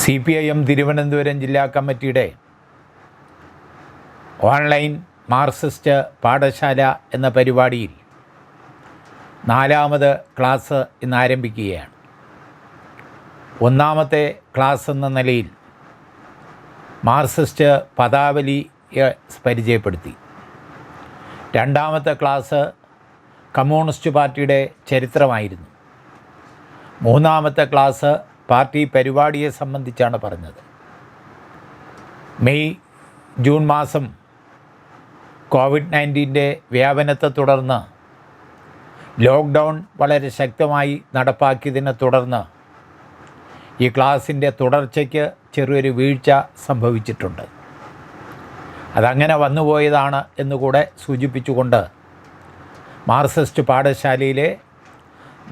CPIM Thiruvananthapuram ജില്ലാ കമ്മിറ്റിയുടെ online Marxist പാഠശാല എന്ന പരിപാടിയിൽ 4ാമത് ക്ലാസ് ഇന്ന് ആരംഭിക്കുകയാണ്. 1ാമത്തെ ക്ലാസ് എന്ന നിലയിൽ മാർക്സിസ്റ്റ് പദാവലിയെ പരിചയപ്പെടുത്തി. 2ാമത്തെ ക്ലാസ് കമ്മ്യൂണിസ്റ്റ് പാർട്ടിയുടെ ചരിത്രമായിരുന്നു. 3ാമത്തെ ക്ലാസ് പാർട്ടി പരിപാടിയെ സംബന്ധിച്ചാണ് പറഞ്ഞത്. മെയ് ജൂൺ മാസം കോവിഡ്-19 വ്യാപനത്തെ തുടർന്ന് ലോക്ക്ഡൗൺ വളരെ ശക്തമായി നടപ്പാക്കിയതിനെ തുടർന്ന് ഈ ക്ലാസിൻ്റെ തുടർച്ചയ്ക്ക് ചെറിയൊരു വീഴ്ച സംഭവിച്ചിട്ടുണ്ട്. അതങ്ങനെ വന്നുപോയതാണ് എന്നുകൂടെ സൂചിപ്പിച്ചുകൊണ്ട് മാർക്സിസ്റ്റ് പാഠശാലയിലെ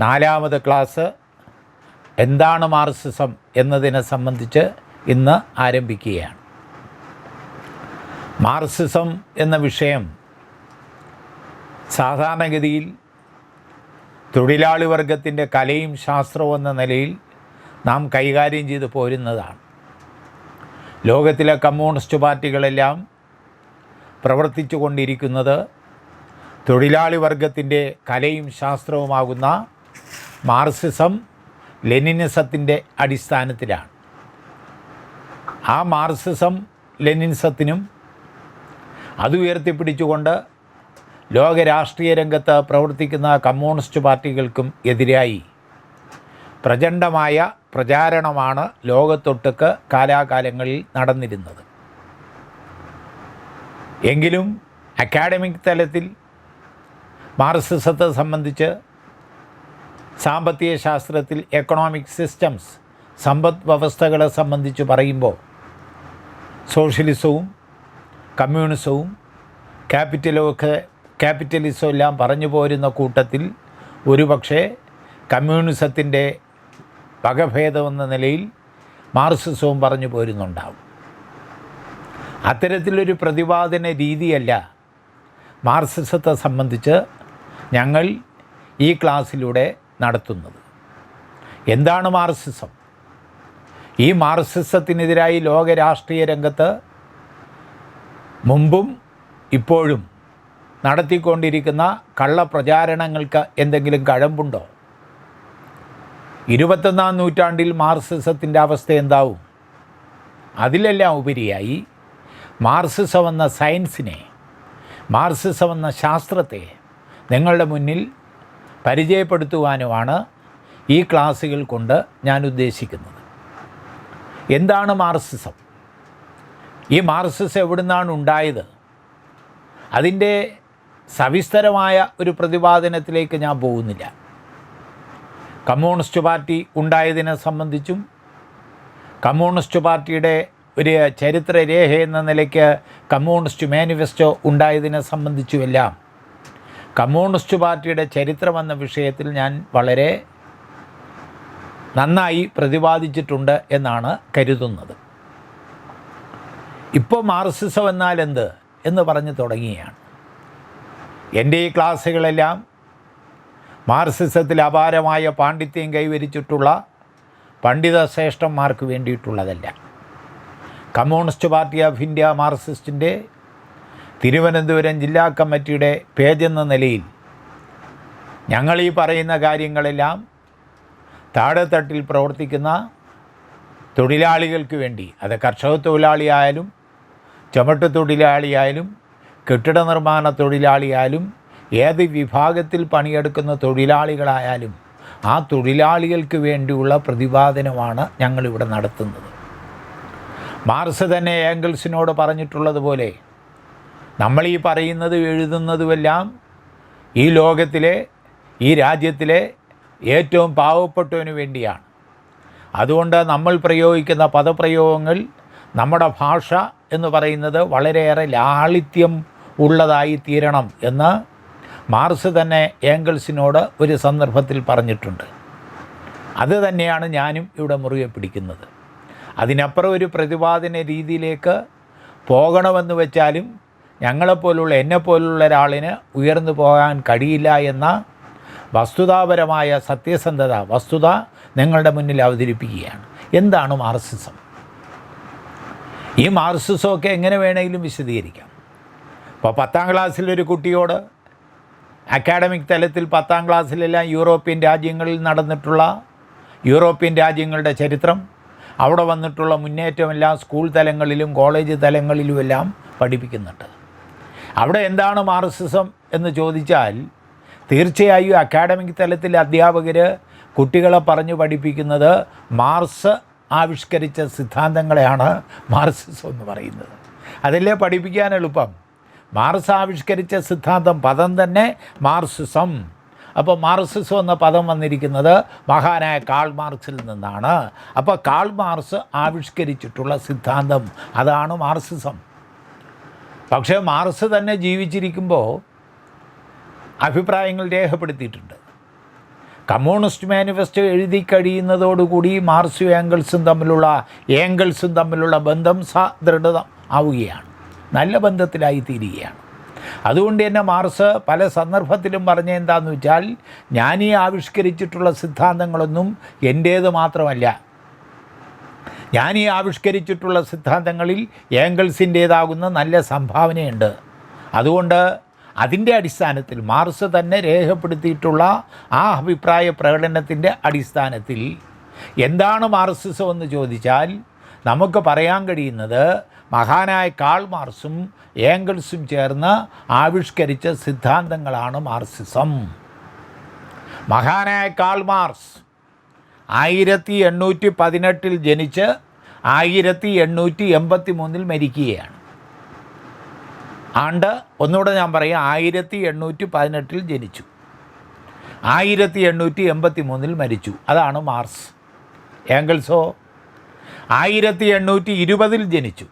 4ാമത് ക്ലാസ് എന്താണ് മാർക്സിസം എന്നതിനെ സംബന്ധിച്ച് ഇന്ന് ആരംഭിക്കുകയാണ്. മാർക്സിസം എന്ന വിഷയം സാധാരണഗതിയിൽ തൊഴിലാളി വർഗത്തിൻ്റെ കലയും ശാസ്ത്രവും എന്ന നിലയിൽ നാം കൈകാര്യം ചെയ്തു പോരുന്നതാണ്. ലോകത്തിലെ കമ്മ്യൂണിസ്റ്റ് പാർട്ടികളെല്ലാം പ്രവർത്തിച്ചു കൊണ്ടിരിക്കുന്നത് തൊഴിലാളി വർഗത്തിൻ്റെ കലയും ശാസ്ത്രവുമാകുന്ന മാർക്സിസം ലെനിനിസത്തിൻ്റെ അടിസ്ഥാനത്തിലാണ്. ആ മാർക്സിസം ലെനിനിസത്തിനും അത് ഉയർത്തിപ്പിടിച്ചുകൊണ്ട് ലോക രാഷ്ട്രീയ രംഗത്ത് പ്രവർത്തിക്കുന്ന കമ്മ്യൂണിസ്റ്റ് പാർട്ടികൾക്കും എതിരായി പ്രചണ്ഡമായ പ്രചാരണമാണ് ലോകത്തൊട്ടുക്ക് കാലാകാലങ്ങളിൽ നടന്നിരുന്നത്. എങ്കിലും അക്കാഡമിക് തലത്തിൽ മാർക്സിസത്തെ സംബന്ധിച്ച് സാമ്പത്തിക ശാസ്ത്രത്തിൽ എക്കണോമിക് സിസ്റ്റംസ് സമ്പദ് വ്യവസ്ഥകളെ സംബന്ധിച്ച് പറയുമ്പോൾ സോഷ്യലിസവും കമ്മ്യൂണിസവും ക്യാപിറ്റലിസവും എല്ലാം പറഞ്ഞു പോരുന്ന കൂട്ടത്തിൽ ഒരുപക്ഷെ കമ്മ്യൂണിസത്തിൻ്റെ വകഭേദമെന്ന നിലയിൽ മാർക്സിസവും പറഞ്ഞു പോരുന്നുണ്ടാവും. അത്തരത്തിലൊരു പ്രതിപാദന രീതിയല്ല മാർക്സിസത്തെ സംബന്ധിച്ച് ഞങ്ങൾ ഈ ക്ലാസ്സിലൂടെ നടത്തുന്നത്. എന്താണ് മാർക്സിസം? ഈ മാർക്സിസത്തിനെതിരായി ലോക രാഷ്ട്രീയ രംഗത്ത് മുമ്പും ഇപ്പോഴും നടത്തിക്കൊണ്ടിരിക്കുന്ന കള്ളപ്രചാരണങ്ങൾക്ക് എന്തെങ്കിലും കഴമ്പുണ്ടോ? 21ാം നൂറ്റാണ്ടിൽ മാർക്സിസത്തിൻ്റെ അവസ്ഥ എന്താവും? അതിലെല്ലാം ഉപരിയായി മാർക്സിസം എന്ന സയൻസിനെ, മാർക്സിസം എന്ന ശാസ്ത്രത്തെ നിങ്ങളുടെ മുന്നിൽ പരിചയപ്പെടുത്തുവാനുമാണ് ഈ ക്ലാസ്സുകൾ കൊണ്ട് ഞാൻ ഉദ്ദേശിക്കുന്നത്. എന്താണ് മാർക്സിസം? ഈ മാർക്സിസം എവിടെ നിന്നാണ് ഉണ്ടായത്? അതിൻ്റെ സവിസ്തരമായ ഒരു പ്രതിപാദനത്തിലേക്ക് ഞാൻ പോകുന്നില്ല. കമ്മ്യൂണിസ്റ്റ് പാർട്ടി ഉണ്ടായതിനെ സംബന്ധിച്ചും കമ്മ്യൂണിസ്റ്റ് പാർട്ടിയുടെ ഒരു ചരിത്രരേഖ എന്ന നിലയ്ക്ക് കമ്മ്യൂണിസ്റ്റ് മാനിഫെസ്റ്റോ ഉണ്ടായതിനെ സംബന്ധിച്ചുമെല്ലാം കമ്മ്യൂണിസ്റ്റ് പാർട്ടിയുടെ ചരിത്രമെന്ന വിഷയത്തിൽ ഞാൻ വളരെ നന്നായി പ്രതിപാദിച്ചിട്ടുണ്ട് എന്നാണ് കരുതുന്നത്. ഇപ്പോൾ മാർക്സിസം എന്നാൽ എന്ത് എന്ന് പറഞ്ഞു തുടങ്ങിയാണ്. എൻ്റെ ഈ ക്ലാസ്സുകളെല്ലാം മാർക്സിസത്തിൽ അപാരമായ പാണ്ഡിത്യം കൈവരിച്ചിട്ടുള്ള പണ്ഡിത ശ്രേഷ്ഠന്മാർക്ക് വേണ്ടിയിട്ടുള്ളതല്ല. കമ്മ്യൂണിസ്റ്റ് പാർട്ടി ഓഫ് ഇന്ത്യ മാർക്സിസ്റ്റിൻ്റെ തിരുവനന്തപുരം ജില്ലാ കമ്മിറ്റിയുടെ പേജെന്ന നിലയിൽ ഞങ്ങളീ പറയുന്ന കാര്യങ്ങളെല്ലാം താഴെത്തട്ടിൽ പ്രവർത്തിക്കുന്ന തൊഴിലാളികൾക്ക് വേണ്ടി, അത് കർഷക തൊഴിലാളിയായാലും ചുമട്ട് തൊഴിലാളിയായാലും കെട്ടിട നിർമ്മാണ തൊഴിലാളിയായാലും ഏത് വിഭാഗത്തിൽ പണിയെടുക്കുന്ന തൊഴിലാളികളായാലും ആ തൊഴിലാളികൾക്ക് വേണ്ടിയുള്ള പ്രതിപാദനമാണ് ഞങ്ങളിവിടെ നടത്തുന്നത്. മാർക്സ് തന്നെ ഏംഗൽസിനോട് പറഞ്ഞിട്ടുള്ളതുപോലെ നമ്മളീ പറയുന്നതും എഴുതുന്നതുമെല്ലാം ഈ ലോകത്തിലെ, ഈ രാജ്യത്തിലെ ഏറ്റവും പാവപ്പെട്ടവന് വേണ്ടിയാണ്. അതുകൊണ്ട് നമ്മൾ പ്രയോഗിക്കുന്ന പദപ്രയോഗങ്ങൾ, നമ്മുടെ ഭാഷ എന്ന് പറയുന്നത് വളരെയേറെ ലാളിത്യം ഉള്ളതായി തീരണം എന്ന് മാർക്സ് തന്നെ ഏംഗൽസിനോട് ഒരു സന്ദർഭത്തിൽ പറഞ്ഞിട്ടുണ്ട്. അത് തന്നെയാണ് ഞാനും ഇവിടെ മുറുകെ പിടിക്കുന്നത്. അതിനപ്പുറം ഒരു പ്രതിപാദന രീതിയിലേക്ക് പോകണമെന്ന് വെച്ചാലും ഞങ്ങളെപ്പോലുള്ള, എന്നെപ്പോലുള്ള ഒരാളിന് ഉയർന്നു പോകാൻ കഴിയില്ല എന്ന വസ്തുതാപരമായ വസ്തുത നിങ്ങളുടെ മുന്നിൽ അവതരിപ്പിക്കുകയാണ്. എന്താണ് മാർക്സിസം? ഈ മാർക്സിസമൊക്കെ എങ്ങനെ വേണമെങ്കിലും വിശദീകരിക്കാം. ഇപ്പോൾ 10ാം ക്ലാസ്സിലൊരു കുട്ടിയോട് അക്കാഡമിക് തലത്തിൽ 10ാം ക്ലാസ്സിലെല്ലാം യൂറോപ്യൻ രാജ്യങ്ങളിൽ നടന്നിട്ടുള്ള യൂറോപ്യൻ രാജ്യങ്ങളുടെ ചരിത്രം, അവിടെ വന്നിട്ടുള്ള മുന്നേറ്റമെല്ലാം സ്കൂൾ തലങ്ങളിലും കോളേജ് തലങ്ങളിലുമെല്ലാം പഠിപ്പിക്കുന്നുണ്ട്. അവിടെ എന്താണ് മാർക്സിസം എന്ന് ചോദിച്ചാൽ തീർച്ചയായും അക്കാഡമിക് തലത്തിൽ അധ്യാപകർ കുട്ടികളെ പറഞ്ഞു പഠിപ്പിക്കുന്നത് മാർക്സ് ആവിഷ്കരിച്ച സിദ്ധാന്തങ്ങളെയാണ് മാർക്സിസം എന്ന് പറയുന്നത്. അതല്ലേ പഠിപ്പിക്കാൻ എളുപ്പം. മാർക്സ് ആവിഷ്കരിച്ച സിദ്ധാന്തം പദം തന്നെ മാർക്സിസം. അപ്പോൾ മാർക്സിസം എന്ന പദം വന്നിരിക്കുന്നത് മഹാനായ കാൾ മാർക്സിൽ നിന്നാണ്. അപ്പോൾ കാൾ മാർക്സ് ആവിഷ്കരിച്ചിട്ടുള്ള സിദ്ധാന്തം അതാണ് മാർക്സിസം. പക്ഷേ മാർക്സ് തന്നെ ജീവിച്ചിരിക്കുമ്പോൾ അഭിപ്രായങ്ങൾ രേഖപ്പെടുത്തിയിട്ടുണ്ട്. കമ്മ്യൂണിസ്റ്റ് മാനിഫെസ്റ്റോ എഴുതി കഴിയുന്നതോടുകൂടി മാർക്സും ഏംഗൽസും തമ്മിലുള്ള ബന്ധം ദൃഢം ആവുകയാണ്, നല്ല ബന്ധത്തിലായി തീരുകയാണ്. അതുകൊണ്ട് തന്നെ മാർക്സ് പല സന്ദർഭത്തിലും പറഞ്ഞ എന്താണെന്ന് വെച്ചാൽ, ഞാൻ ഈ ആവിഷ്കരിച്ചിട്ടുള്ള സിദ്ധാന്തങ്ങളൊന്നും എൻ്റേത് മാത്രമല്ല, ഞാൻ ഈ ആവിഷ്കരിച്ചിട്ടുള്ള സിദ്ധാന്തങ്ങളിൽ ഏംഗൽസിൻ്റേതാകുന്ന നല്ല സംഭാവനയുണ്ട്. അതുകൊണ്ട് അതിൻ്റെ അടിസ്ഥാനത്തിൽ മാർക്സ് തന്നെ രേഖപ്പെടുത്തിയിട്ടുള്ള ആ അഭിപ്രായ പ്രകടനത്തിൻ്റെ അടിസ്ഥാനത്തിൽ എന്താണ് മാർക്സിസം എന്ന് ചോദിച്ചാൽ നമുക്ക് പറയാൻ കഴിയുന്നത് മഹാനായ കാൾ മാർക്സും ഏംഗൽസും ചേർന്ന് ആവിഷ്കരിച്ച സിദ്ധാന്തങ്ങളാണ് മാർക്സിസം. മഹാനായ കാൾ മാർക്സ് 1818 ജനിച്ച് 1883 മരിക്കുകയാണ്. ആണ്ട് ഒന്നുകൂടെ ഞാൻ പറയാം, 1818 ജനിച്ചു, 1883 മരിച്ചു. അതാണ് മാർക്സ്. ഏംഗൽസോ 1820 ജനിച്ചു,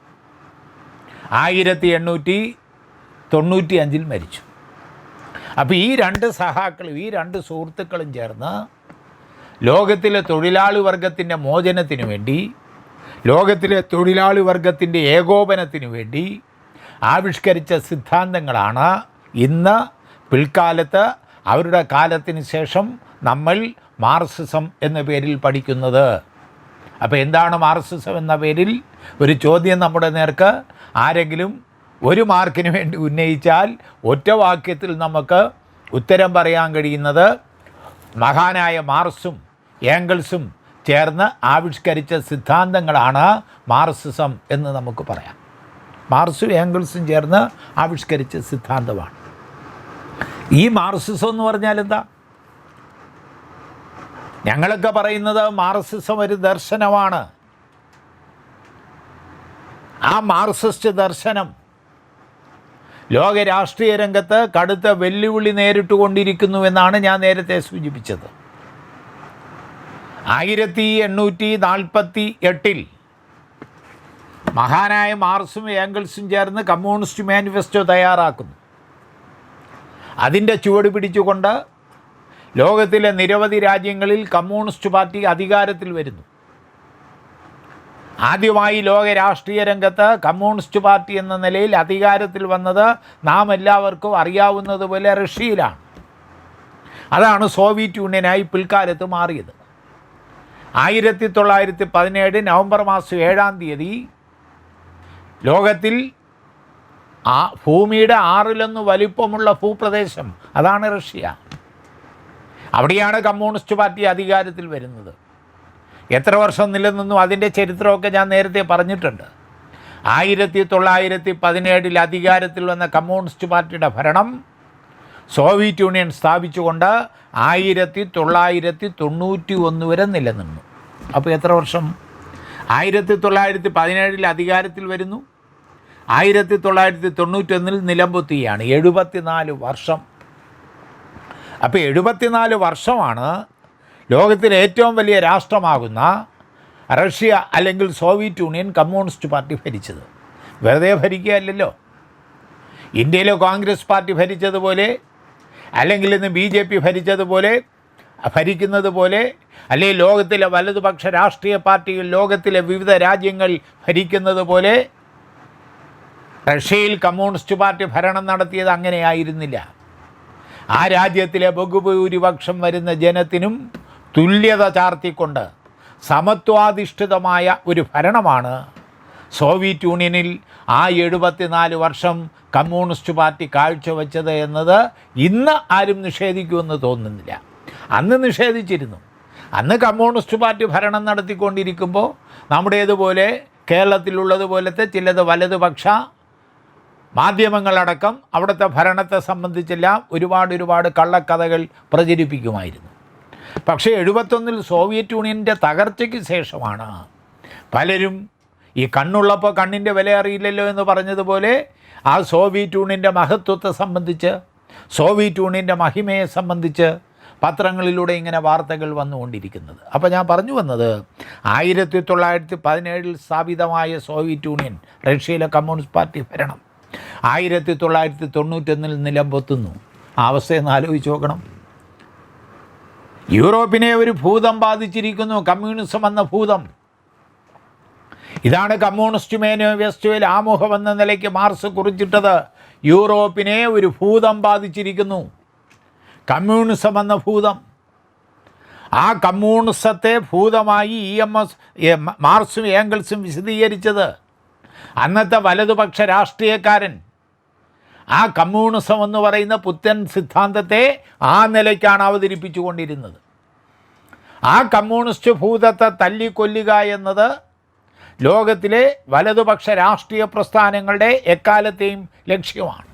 1895 മരിച്ചു. അപ്പോൾ ഈ രണ്ട് സഹാക്കളും ഈ രണ്ട് സുഹൃത്തുക്കളും ചേർന്ന് ലോകത്തിലെ തൊഴിലാളി വർഗത്തിൻ്റെ മോചനത്തിനു വേണ്ടി, ലോകത്തിലെ തൊഴിലാളി വർഗത്തിൻ്റെ ഏകോപനത്തിനു വേണ്ടി ആവിഷ്കരിച്ച സിദ്ധാന്തങ്ങളാണ് ഇന്ന് പിൽക്കാലത്ത് അവരുടെ കാലത്തിന് ശേഷം നമ്മൾ മാർക്സിസം എന്ന പേരിൽ പഠിക്കുന്നത്. അപ്പോൾ എന്താണ് മാർക്സിസം എന്ന പേരിൽ ഒരു ചോദ്യം നമ്മുടെ നേർക്ക് ആരെങ്കിലും ഒരു മാർക്കിന് വേണ്ടി ഉന്നയിച്ചാൽ ഒറ്റ വാക്യത്തിൽ നമുക്ക് ഉത്തരം പറയാൻ കഴിയുന്നത് മഹാനായ മാർക്സും ഏംഗൽസും ചേർന്ന് ആവിഷ്കരിച്ച സിദ്ധാന്തങ്ങളാണ് മാർക്സിസം എന്ന് നമുക്ക് പറയാം. മാർക്സും ഏംഗൽസും ചേർന്ന് ആവിഷ്കരിച്ച സിദ്ധാന്തമാണ്. ഈ മാർക്സിസം എന്ന് പറഞ്ഞാൽ എന്താ? ഞങ്ങളൊക്കെ പറയുന്നത് മാർക്സിസം ഒരു ദർശനമാണ്. ആ മാർക്സിസ്റ്റ് ദർശനം ലോക രാഷ്ട്രീയ രംഗത്ത് കടുത്ത വെല്ലുവിളി നേരിട്ടുകൊണ്ടിരിക്കുന്നുവെന്നാണ് ഞാൻ നേരത്തെ സൂചിപ്പിച്ചത്. 1848 മഹാനായ മാർക്സും ഏംഗൽസും ചേർന്ന് കമ്മ്യൂണിസ്റ്റ് മാനിഫെസ്റ്റോ തയ്യാറാക്കുന്നു. അതിൻ്റെ ചുവട് പിടിച്ചുകൊണ്ട് ലോകത്തിലെ നിരവധി രാജ്യങ്ങളിൽ കമ്മ്യൂണിസ്റ്റ് പാർട്ടി അധികാരത്തിൽ വരുന്നു. ആദ്യമായി ലോക രാഷ്ട്രീയ രംഗത്ത് കമ്മ്യൂണിസ്റ്റ് പാർട്ടി എന്ന നിലയിൽ അധികാരത്തിൽ വന്നത് നാം എല്ലാവർക്കും അറിയാവുന്നതുപോലെ റഷ്യയിലാണ്. അതാണ് സോവിയറ്റ് യൂണിയനായി പിൽക്കാലത്ത് മാറിയത്. 1917 നവംബർ മാസം 7-ാം തീയതി ലോകത്തിൽ ഭൂമിയുടെ 1/6 വലിപ്പമുള്ള ഭൂപ്രദേശം, അതാണ് റഷ്യ. അവിടെയാണ് കമ്മ്യൂണിസ്റ്റ് പാർട്ടി അധികാരത്തിൽ വരുന്നത്. എത്ര വർഷം നിലനിന്നു അതിൻ്റെ ചരിത്രമൊക്കെ ഞാൻ നേരത്തെ പറഞ്ഞിട്ടുണ്ട്. 1917 അധികാരത്തിൽ വന്ന കമ്മ്യൂണിസ്റ്റ് പാർട്ടിയുടെ ഭരണം സോവിയറ്റ് യൂണിയൻ സ്ഥാപിച്ചുകൊണ്ട് 1991 വരെ നിലനിന്നു. അപ്പോൾ എത്ര വർഷം? 1917 അധികാരത്തിൽ വരുന്നു, 1991 നിലംപൊത്തുകയാണ്. 74 വർഷം. അപ്പോൾ 74 വർഷമാണ് ലോകത്തിലെ ഏറ്റവും വലിയ രാഷ്ട്രമാകുന്ന റഷ്യ അല്ലെങ്കിൽ സോവിയറ്റ് യൂണിയൻ കമ്മ്യൂണിസ്റ്റ് പാർട്ടി ഭരിച്ചത്. വെറുതെ ഭരിക്കുകയല്ലല്ലോ. ഇന്ത്യയിലെ കോൺഗ്രസ് പാർട്ടി ഭരിച്ചതുപോലെ, അല്ലെങ്കിൽ ഇന്ന് BJP ഭരിക്കുന്നത് പോലെ, അല്ലെങ്കിൽ ലോകത്തിലെ വലതുപക്ഷ രാഷ്ട്രീയ പാർട്ടികൾ ലോകത്തിലെ വിവിധ രാജ്യങ്ങൾ ഭരിക്കുന്നത് പോലെ റഷ്യയിൽ കമ്മ്യൂണിസ്റ്റ് പാർട്ടി ഭരണം നടത്തിയത് അങ്ങനെയായിരുന്നില്ല. ആ രാജ്യത്തിലെ ബഹുഭൂരിപക്ഷം വരുന്ന ജനത്തിനും തുല്യത ചാർത്തിക്കൊണ്ട് സമത്വാധിഷ്ഠിതമായ ഒരു ഭരണമാണ് സോവിയറ്റ് യൂണിയനിൽ ആ 74 വർഷം കമ്മ്യൂണിസ്റ്റ് പാർട്ടി കാഴ്ചവെച്ചത് എന്നത് ഇന്ന് ആരും നിഷേധിക്കുമെന്ന് തോന്നുന്നില്ല. അന്ന് നിഷേധിച്ചിരുന്നു. അന്ന് കമ്മ്യൂണിസ്റ്റ് പാർട്ടി ഭരണം നടത്തിക്കൊണ്ടിരിക്കുമ്പോൾ നമ്മുടേതുപോലെ കേരളത്തിലുള്ളതുപോലത്തെ ചിലത് വലതുപക്ഷ മാധ്യമങ്ങളടക്കം അവിടുത്തെ ഭരണത്തെ സംബന്ധിച്ചെല്ലാം ഒരുപാട് കള്ളക്കഥകൾ പ്രചരിപ്പിക്കുമായിരുന്നു. പക്ഷേ 71 സോവിയറ്റ് യൂണിയൻ്റെ തകർച്ചയ്ക്ക് ശേഷമാണ് പലരും ഈ കണ്ണുള്ളപ്പോൾ കണ്ണിൻ്റെ വില അറിയില്ലല്ലോ എന്ന് പറഞ്ഞതുപോലെ ആ സോവിയറ്റ് യൂണിയൻ്റെ മഹത്വത്തെ സംബന്ധിച്ച്, സോവിയറ്റ് യൂണിയൻ്റെ മഹിമയെ സംബന്ധിച്ച് പത്രങ്ങളിലൂടെ ഇങ്ങനെ വാർത്തകൾ വന്നുകൊണ്ടിരിക്കുന്നത്. അപ്പോൾ ഞാൻ പറഞ്ഞു വന്നത് 1917 സ്ഥാപിതമായ സോവിയറ്റ് യൂണിയൻ, റഷ്യയിലെ കമ്മ്യൂണിസ്റ്റ് പാർട്ടി ഭരണം 1991 നിലംപൊത്തുന്നു. ആ അവസ്ഥയെന്ന് ആലോചിച്ച് നോക്കണം. യൂറോപ്പിനെ ഒരു ഭൂതം ബാധിച്ചിരിക്കുന്നു, കമ്മ്യൂണിസം എന്ന ഭൂതം. ഇതാണ് കമ്മ്യൂണിസ്റ്റ് മാനിഫെസ്റ്റോയിൽ ആമുഖം എന്ന നിലയ്ക്ക് മാർക്സ് കുറിച്ചിട്ടത്. യൂറോപ്പിനെ ഒരു ഭൂതം ബാധിച്ചിരിക്കുന്നു, കമ്മ്യൂണിസം എന്ന ഭൂതം. ആ കമ്മ്യൂണിസത്തെ ഭൂതമായി മാർക്സും ഏംഗൽസും വിശദീകരിച്ചത് അന്നത്തെ വലതുപക്ഷ രാഷ്ട്രീയക്കാരൻ ആ കമ്മ്യൂണിസം എന്ന് പറയുന്ന പുത്തൻ സിദ്ധാന്തത്തെ ആ നിലയ്ക്കാണ് അവതരിപ്പിച്ചു കൊണ്ടിരുന്നത്. ആ കമ്മ്യൂണിസ്റ്റ് ഭൂതത്തെ തല്ലിക്കൊല്ലുക എന്നത് ലോകത്തിലെ വലതുപക്ഷ രാഷ്ട്രീയ പ്രസ്ഥാനങ്ങളുടെ എക്കാലത്തെയും ലക്ഷ്യമാണ്.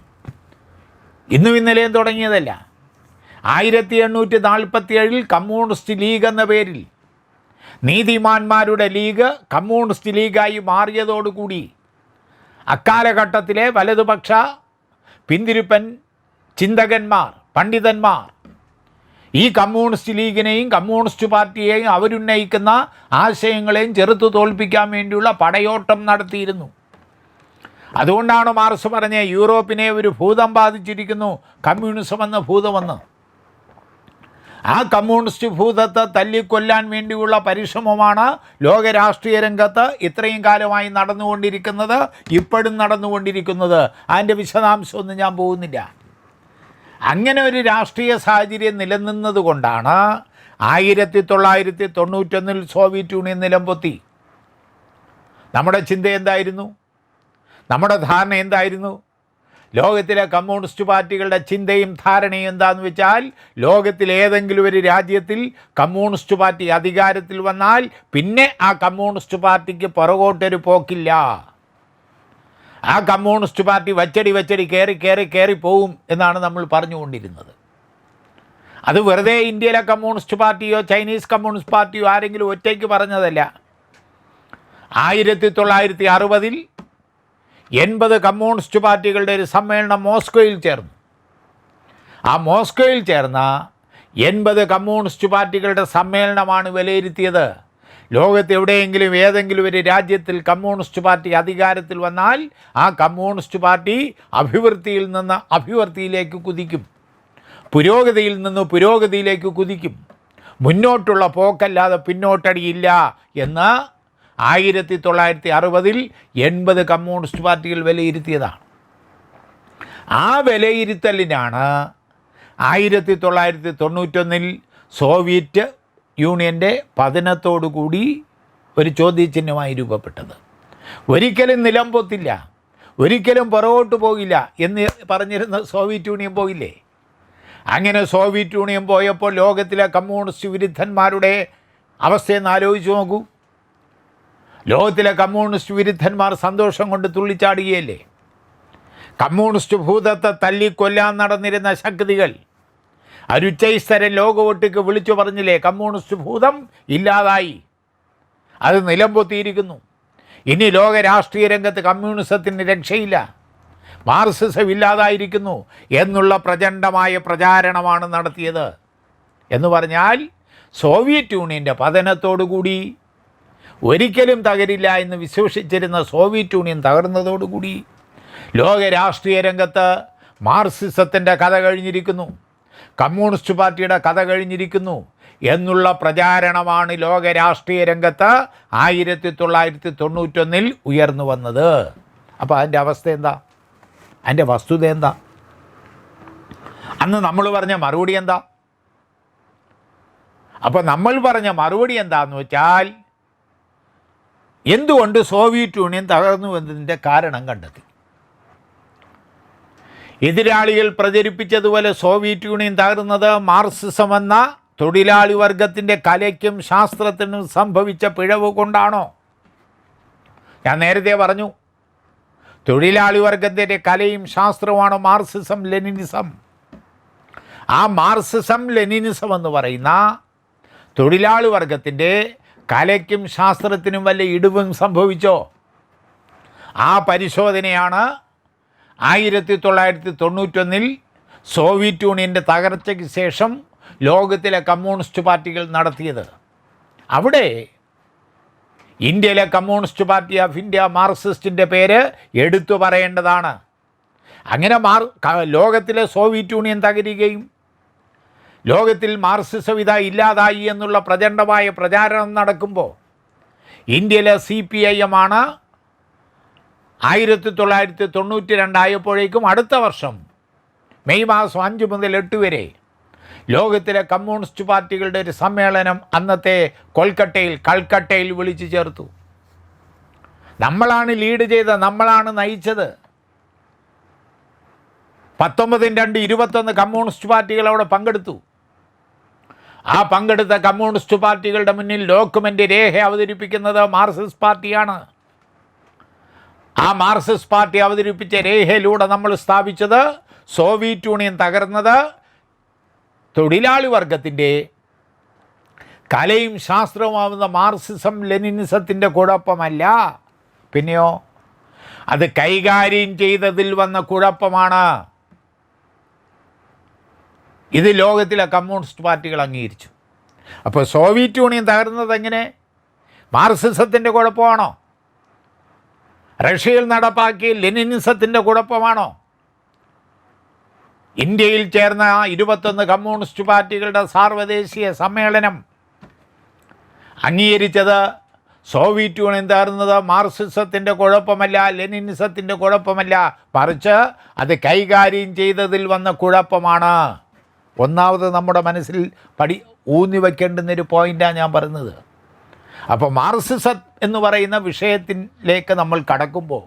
ഇന്നും ഇന്നലെയും തുടങ്ങിയതല്ല. 1847 കമ്മ്യൂണിസ്റ്റ് ലീഗ് എന്ന പേരിൽ നീതിമാന്മാരുടെ ലീഗ് കമ്മ്യൂണിസ്റ്റ് ലീഗായി മാറിയതോടുകൂടി അക്കാലഘട്ടത്തിലെ വലതുപക്ഷ പിന്തിരിപ്പൻ ചിന്തകന്മാർ, പണ്ഡിതന്മാർ ഈ കമ്മ്യൂണിസ്റ്റ് ലീഗിനെയും കമ്മ്യൂണിസ്റ്റ് പാർട്ടിയെയും അവരുന്നയിക്കുന്ന ആശയങ്ങളെയും ചെറുത്തു തോൽപ്പിക്കാൻ വേണ്ടിയുള്ള പടയോട്ടം നടത്തിയിരുന്നു. അതുകൊണ്ടാണ് മാർക്സ് പറഞ്ഞ യൂറോപ്പിനെ ഒരു ഭൂതം ബാധിച്ചിരിക്കുന്നു, കമ്മ്യൂണിസം എന്ന ഭൂതമെന്ന്. ആ കമ്മ്യൂണിസ്റ്റ് ഭൂതത്തെ തല്ലിക്കൊല്ലാൻ വേണ്ടിയുള്ള പരിശ്രമമാണ് ലോക രാഷ്ട്രീയ രംഗത്ത് ഇത്രയും കാലമായി നടന്നുകൊണ്ടിരിക്കുന്നത്, ഇപ്പോഴും നടന്നുകൊണ്ടിരിക്കുന്നത്. അതിൻ്റെ വിശദാംശമൊന്നും ഞാൻ പോകുന്നില്ല. അങ്ങനെ ഒരു രാഷ്ട്രീയ സാഹചര്യം നിലനിന്നത് കൊണ്ടാണ് 1991 സോവിയറ്റ് യൂണിയൻ നിലംപൊത്തി. നമ്മുടെ ചിന്ത എന്തായിരുന്നു? നമ്മുടെ ധാരണ എന്തായിരുന്നു? ലോകത്തിലെ കമ്മ്യൂണിസ്റ്റ് പാർട്ടികളുടെ ചിന്തയും ധാരണയും എന്താണെന്ന് വെച്ചാൽ, ലോകത്തിലെ ഏതെങ്കിലും ഒരു രാജ്യത്തിൽ കമ്മ്യൂണിസ്റ്റ് പാർട്ടി അധികാരത്തിൽ വന്നാൽ പിന്നെ ആ കമ്മ്യൂണിസ്റ്റ് പാർട്ടിക്ക് പുറകോട്ടൊരു പോക്കില്ല. ആ കമ്മ്യൂണിസ്റ്റ് പാർട്ടി വച്ചടി കയറി പോവും എന്നാണ് നമ്മൾ പറഞ്ഞുകൊണ്ടിരുന്നത്. അത് വെറുതെ ഇന്ത്യയിലെ കമ്മ്യൂണിസ്റ്റ് പാർട്ടിയോ ചൈനീസ് കമ്മ്യൂണിസ്റ്റ് പാർട്ടിയോ ആരെങ്കിലും ഒറ്റയ്ക്ക് പറഞ്ഞതല്ല. 1960 80 കമ്മ്യൂണിസ്റ്റ് പാർട്ടികളുടെ ഒരു സമ്മേളനം മോസ്കോയിൽ ചേർന്നു. ആ മോസ്കോയിൽ ചേർന്ന 80 കമ്മ്യൂണിസ്റ്റ് പാർട്ടികളുടെ സമ്മേളനമാണ് വിലയിരുത്തിയത്, ലോകത്ത് എവിടെയെങ്കിലും ഏതെങ്കിലും ഒരു രാജ്യത്തിൽ കമ്മ്യൂണിസ്റ്റ് പാർട്ടി അധികാരത്തിൽ വന്നാൽ ആ കമ്മ്യൂണിസ്റ്റ് പാർട്ടി അഭിവൃദ്ധിയിൽ നിന്ന് അഭിവൃദ്ധിയിലേക്ക് കുതിക്കും, പുരോഗതിയിൽ നിന്ന് പുരോഗതിയിലേക്ക് കുതിക്കും, മുന്നോട്ടുള്ള പോക്കല്ലാതെ പിന്നോട്ടടിയില്ല എന്ന് 1960 80 കമ്മ്യൂണിസ്റ്റ് പാർട്ടികൾ വിലയിരുത്തിയതാണ്. ആ വിലയിരുത്തലിനാണ് 1991 സോവിയറ്റ് യൂണിയൻ്റെ പതനത്തോടുകൂടി ഒരു ചോദ്യചിഹ്നമായി രൂപപ്പെട്ടത്. ഒരിക്കലും നിലംപൊത്തില്ല, ഒരിക്കലും പുറകോട്ട് പോകില്ല എന്ന് പറഞ്ഞിരുന്ന സോവിയറ്റ് യൂണിയൻ പോയില്ലേ? അങ്ങനെ സോവിയറ്റ് യൂണിയൻ പോയപ്പോൾ ലോകത്തിലെ കമ്മ്യൂണിസ്റ്റ് വിരുദ്ധന്മാരുടെ അവസ്ഥയെന്ന് ആലോചിച്ച് നോക്കൂ. ലോകത്തിലെ കമ്മ്യൂണിസ്റ്റ് വിരുദ്ധന്മാർ സന്തോഷം കൊണ്ട് തുള്ളിച്ചാടുകയല്ലേ? കമ്മ്യൂണിസ്റ്റ് ഭൂതത്തെ തല്ലിക്കൊല്ലാൻ നടന്നിരുന്ന ശക്തികൾ അരുച്ചൈസ്തരൻ ലോകവൊട്ടിക്ക് വിളിച്ചു പറഞ്ഞില്ലേ, കമ്മ്യൂണിസ്റ്റ് ഭൂതം ഇല്ലാതായി, അത് നിലംപൊത്തിയിരിക്കുന്നു, ഇനി ലോക രാഷ്ട്രീയ രംഗത്ത് കമ്മ്യൂണിസത്തിന് രക്ഷയില്ല, മാർക്സിസം ഇല്ലാതായിരിക്കുന്നു എന്നുള്ള പ്രചണ്ഡമായ പ്രചാരണമാണ് നടത്തിയത്. എന്ന് പറഞ്ഞാൽ സോവിയറ്റ് യൂണിയൻ്റെ പതനത്തോടുകൂടി ഒരിക്കലും തകരില്ല എന്ന് വിശ്വസിച്ചിരുന്ന സോവിയറ്റ് യൂണിയൻ തകർന്നതോടുകൂടി ലോക രാഷ്ട്രീയ രംഗത്ത് മാർക്സിസത്തിൻ്റെ കഥ കഴിഞ്ഞിരിക്കുന്നു, കമ്മ്യൂണിസ്റ്റ് പാർട്ടിയുടെ കഥ കഴിഞ്ഞിരിക്കുന്നു എന്നുള്ള പ്രചാരണമാണ് ലോക രാഷ്ട്രീയ രംഗത്ത് 1991 ഉയർന്നു വന്നത്. അപ്പോൾ അതിൻ്റെ അവസ്ഥ എന്താ? അതിൻ്റെ വസ്തുത എന്താ? അന്ന് നമ്മൾ പറഞ്ഞ മറുപടി എന്താ? അപ്പോൾ നമ്മൾ പറഞ്ഞ മറുപടി എന്താണെന്ന് വെച്ചാൽ, എന്തുകൊണ്ട് സോവിയറ്റ് യൂണിയൻ തകർന്നു എന്നതിൻ്റെ കാരണം കണ്ടെത്തി. എതിരാളികൾ പ്രചരിപ്പിച്ചതുപോലെ സോവിയറ്റ് യൂണിയൻ തകർന്നത് മാർക്സിസം എന്ന തൊഴിലാളി വർഗത്തിൻ്റെ കലയ്ക്കും ശാസ്ത്രത്തിനും സംഭവിച്ച പിഴവ് കൊണ്ടാണോ? ഞാൻ നേരത്തെ പറഞ്ഞു, തൊഴിലാളി വർഗത്തിൻ്റെ കലയും ശാസ്ത്രവുമാണ് മാർക്സിസം ലെനിനിസം. ആ മാർക്സിസം ലെനിനിസം എന്ന് പറയുന്ന തൊഴിലാളി വർഗത്തിൻ്റെ കലയ്ക്കും ശാസ്ത്രത്തിനും വല്ല ഇടിവും സംഭവിച്ചോ? ആ പരിശോധനയാണ് 1991 സോവിയറ്റ് യൂണിയൻ്റെ തകർച്ചയ്ക്ക് ശേഷം ലോകത്തിലെ കമ്മ്യൂണിസ്റ്റ് പാർട്ടികൾ നടത്തിയത്. അവിടെ ഇന്ത്യയിലെ കമ്മ്യൂണിസ്റ്റ് പാർട്ടി ഓഫ് ഇന്ത്യ മാർക്സിസ്റ്റിൻ്റെ പേര് എടുത്തു പറയേണ്ടതാണ്. അങ്ങനെ ലോകത്തിലെ സോവിയറ്റ് യൂണിയൻ തകരുകയും ലോകത്തിൽ മാർക്സിസം ഇല്ലാതായി എന്നുള്ള പ്രചണ്ഡമായ പ്രചാരണം നടക്കുമ്പോൾ ഇന്ത്യയിലെ CPIM ആണ് 1992 ആയപ്പോഴേക്കും അടുത്ത വർഷം മെയ് മാസം 5 മുതൽ 8 വരെ ലോകത്തിലെ കമ്മ്യൂണിസ്റ്റ് പാർട്ടികളുടെ ഒരു സമ്മേളനം അന്നത്തെ കൽക്കട്ടയിൽ വിളിച്ചു ചേർത്തു. നമ്മളാണ് ലീഡ് ചെയ്തത്, നമ്മളാണ് നയിച്ചത്. 19-2-21 കമ്മ്യൂണിസ്റ്റ് പാർട്ടികൾ അവിടെ പങ്കെടുത്തു. ആ പങ്കെടുത്ത കമ്മ്യൂണിസ്റ്റ് പാർട്ടികളുടെ മുന്നിൽ ഡോക്യുമെൻ്റ് രേഖ അവതരിപ്പിക്കുന്നത് മാർക്സിസ്റ്റ് പാർട്ടിയാണ്. ആ മാർക്സിസ്റ്റ് പാർട്ടി അവതരിപ്പിച്ച രേഖയിലൂടെ നമ്മൾ സ്ഥാപിച്ചത് സോവിയറ്റ് യൂണിയൻ തകർന്നത് തൊഴിലാളി വർഗത്തിൻ്റെ കലയും ശാസ്ത്രവുമാവുന്ന മാർക്സിസം ലെനിനിസത്തിൻ്റെ കുഴപ്പമല്ല, പിന്നെയോ അത് കൈകാര്യം ചെയ്തതിൽ വന്ന കുഴപ്പമാണ്. ഇത് ലോകത്തിലെ കമ്മ്യൂണിസ്റ്റ് പാർട്ടികൾ അംഗീകരിച്ചു. അപ്പോൾ സോവിയറ്റ് യൂണിയൻ തകർന്നത് എങ്ങനെ? മാർക്സിസത്തിൻ്റെ കുഴപ്പമാണോ? റഷ്യയിൽ നടപ്പാക്കിയ ലെനിനിസത്തിൻ്റെ കുഴപ്പമാണോ? ഇന്ത്യയിൽ ചേർന്ന 21 കമ്മ്യൂണിസ്റ്റ് പാർട്ടികളുടെ സാർവദേശീയ സമ്മേളനം അംഗീകരിച്ചത് സോവിയറ്റ് യൂണിയൻ തകർന്നത് മാർക്സിസത്തിൻ്റെ കുഴപ്പമല്ല, ലെനിനിസത്തിൻ്റെ കുഴപ്പമല്ല, മറിച്ച് അത് കൈകാര്യം ചെയ്തതിൽ വന്ന കുഴപ്പമാണ്. ഒന്നാമത് നമ്മുടെ മനസ്സിൽ ഊന്നി വയ്ക്കേണ്ടുന്നൊരു പോയിൻ്റാണ് ഞാൻ പറയുന്നത്. അപ്പോൾ മാർക്സിസം എന്ന് പറയുന്ന വിഷയത്തിലേക്ക് നമ്മൾ കടക്കുമ്പോൾ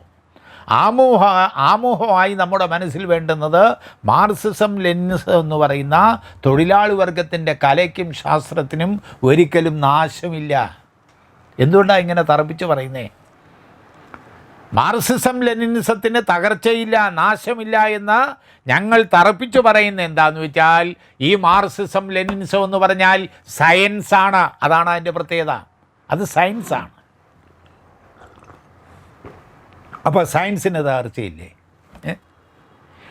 ആമുഖമായി നമ്മുടെ മനസ്സിൽ വേണ്ടുന്നത് മാർക്സിസം ലെനിനിസം എന്ന് പറയുന്ന തൊഴിലാളി വർഗത്തിൻ്റെ കലയ്ക്കും ശാസ്ത്രത്തിനും ഒരിക്കലും നാശമില്ല. എന്തുകൊണ്ടാണ് ഇങ്ങനെ തറപ്പിച്ച് പറയുന്നേ? മാർക്സിസം ലെനിനിസത്തിന് തകർച്ചയില്ല, നാശമില്ല എന്ന് ഞങ്ങൾ തറപ്പിച്ച് പറയുന്നത് എന്താണെന്ന് വെച്ചാൽ, ഈ മാർക്സിസം ലെനിനിസം എന്ന് പറഞ്ഞാൽ സയൻസാണ്. അതാണ് അതിൻ്റെ പ്രത്യേകത. അത് സയൻസാണ്. അപ്പോൾ സയൻസിന് തകർച്ചയില്ലേ?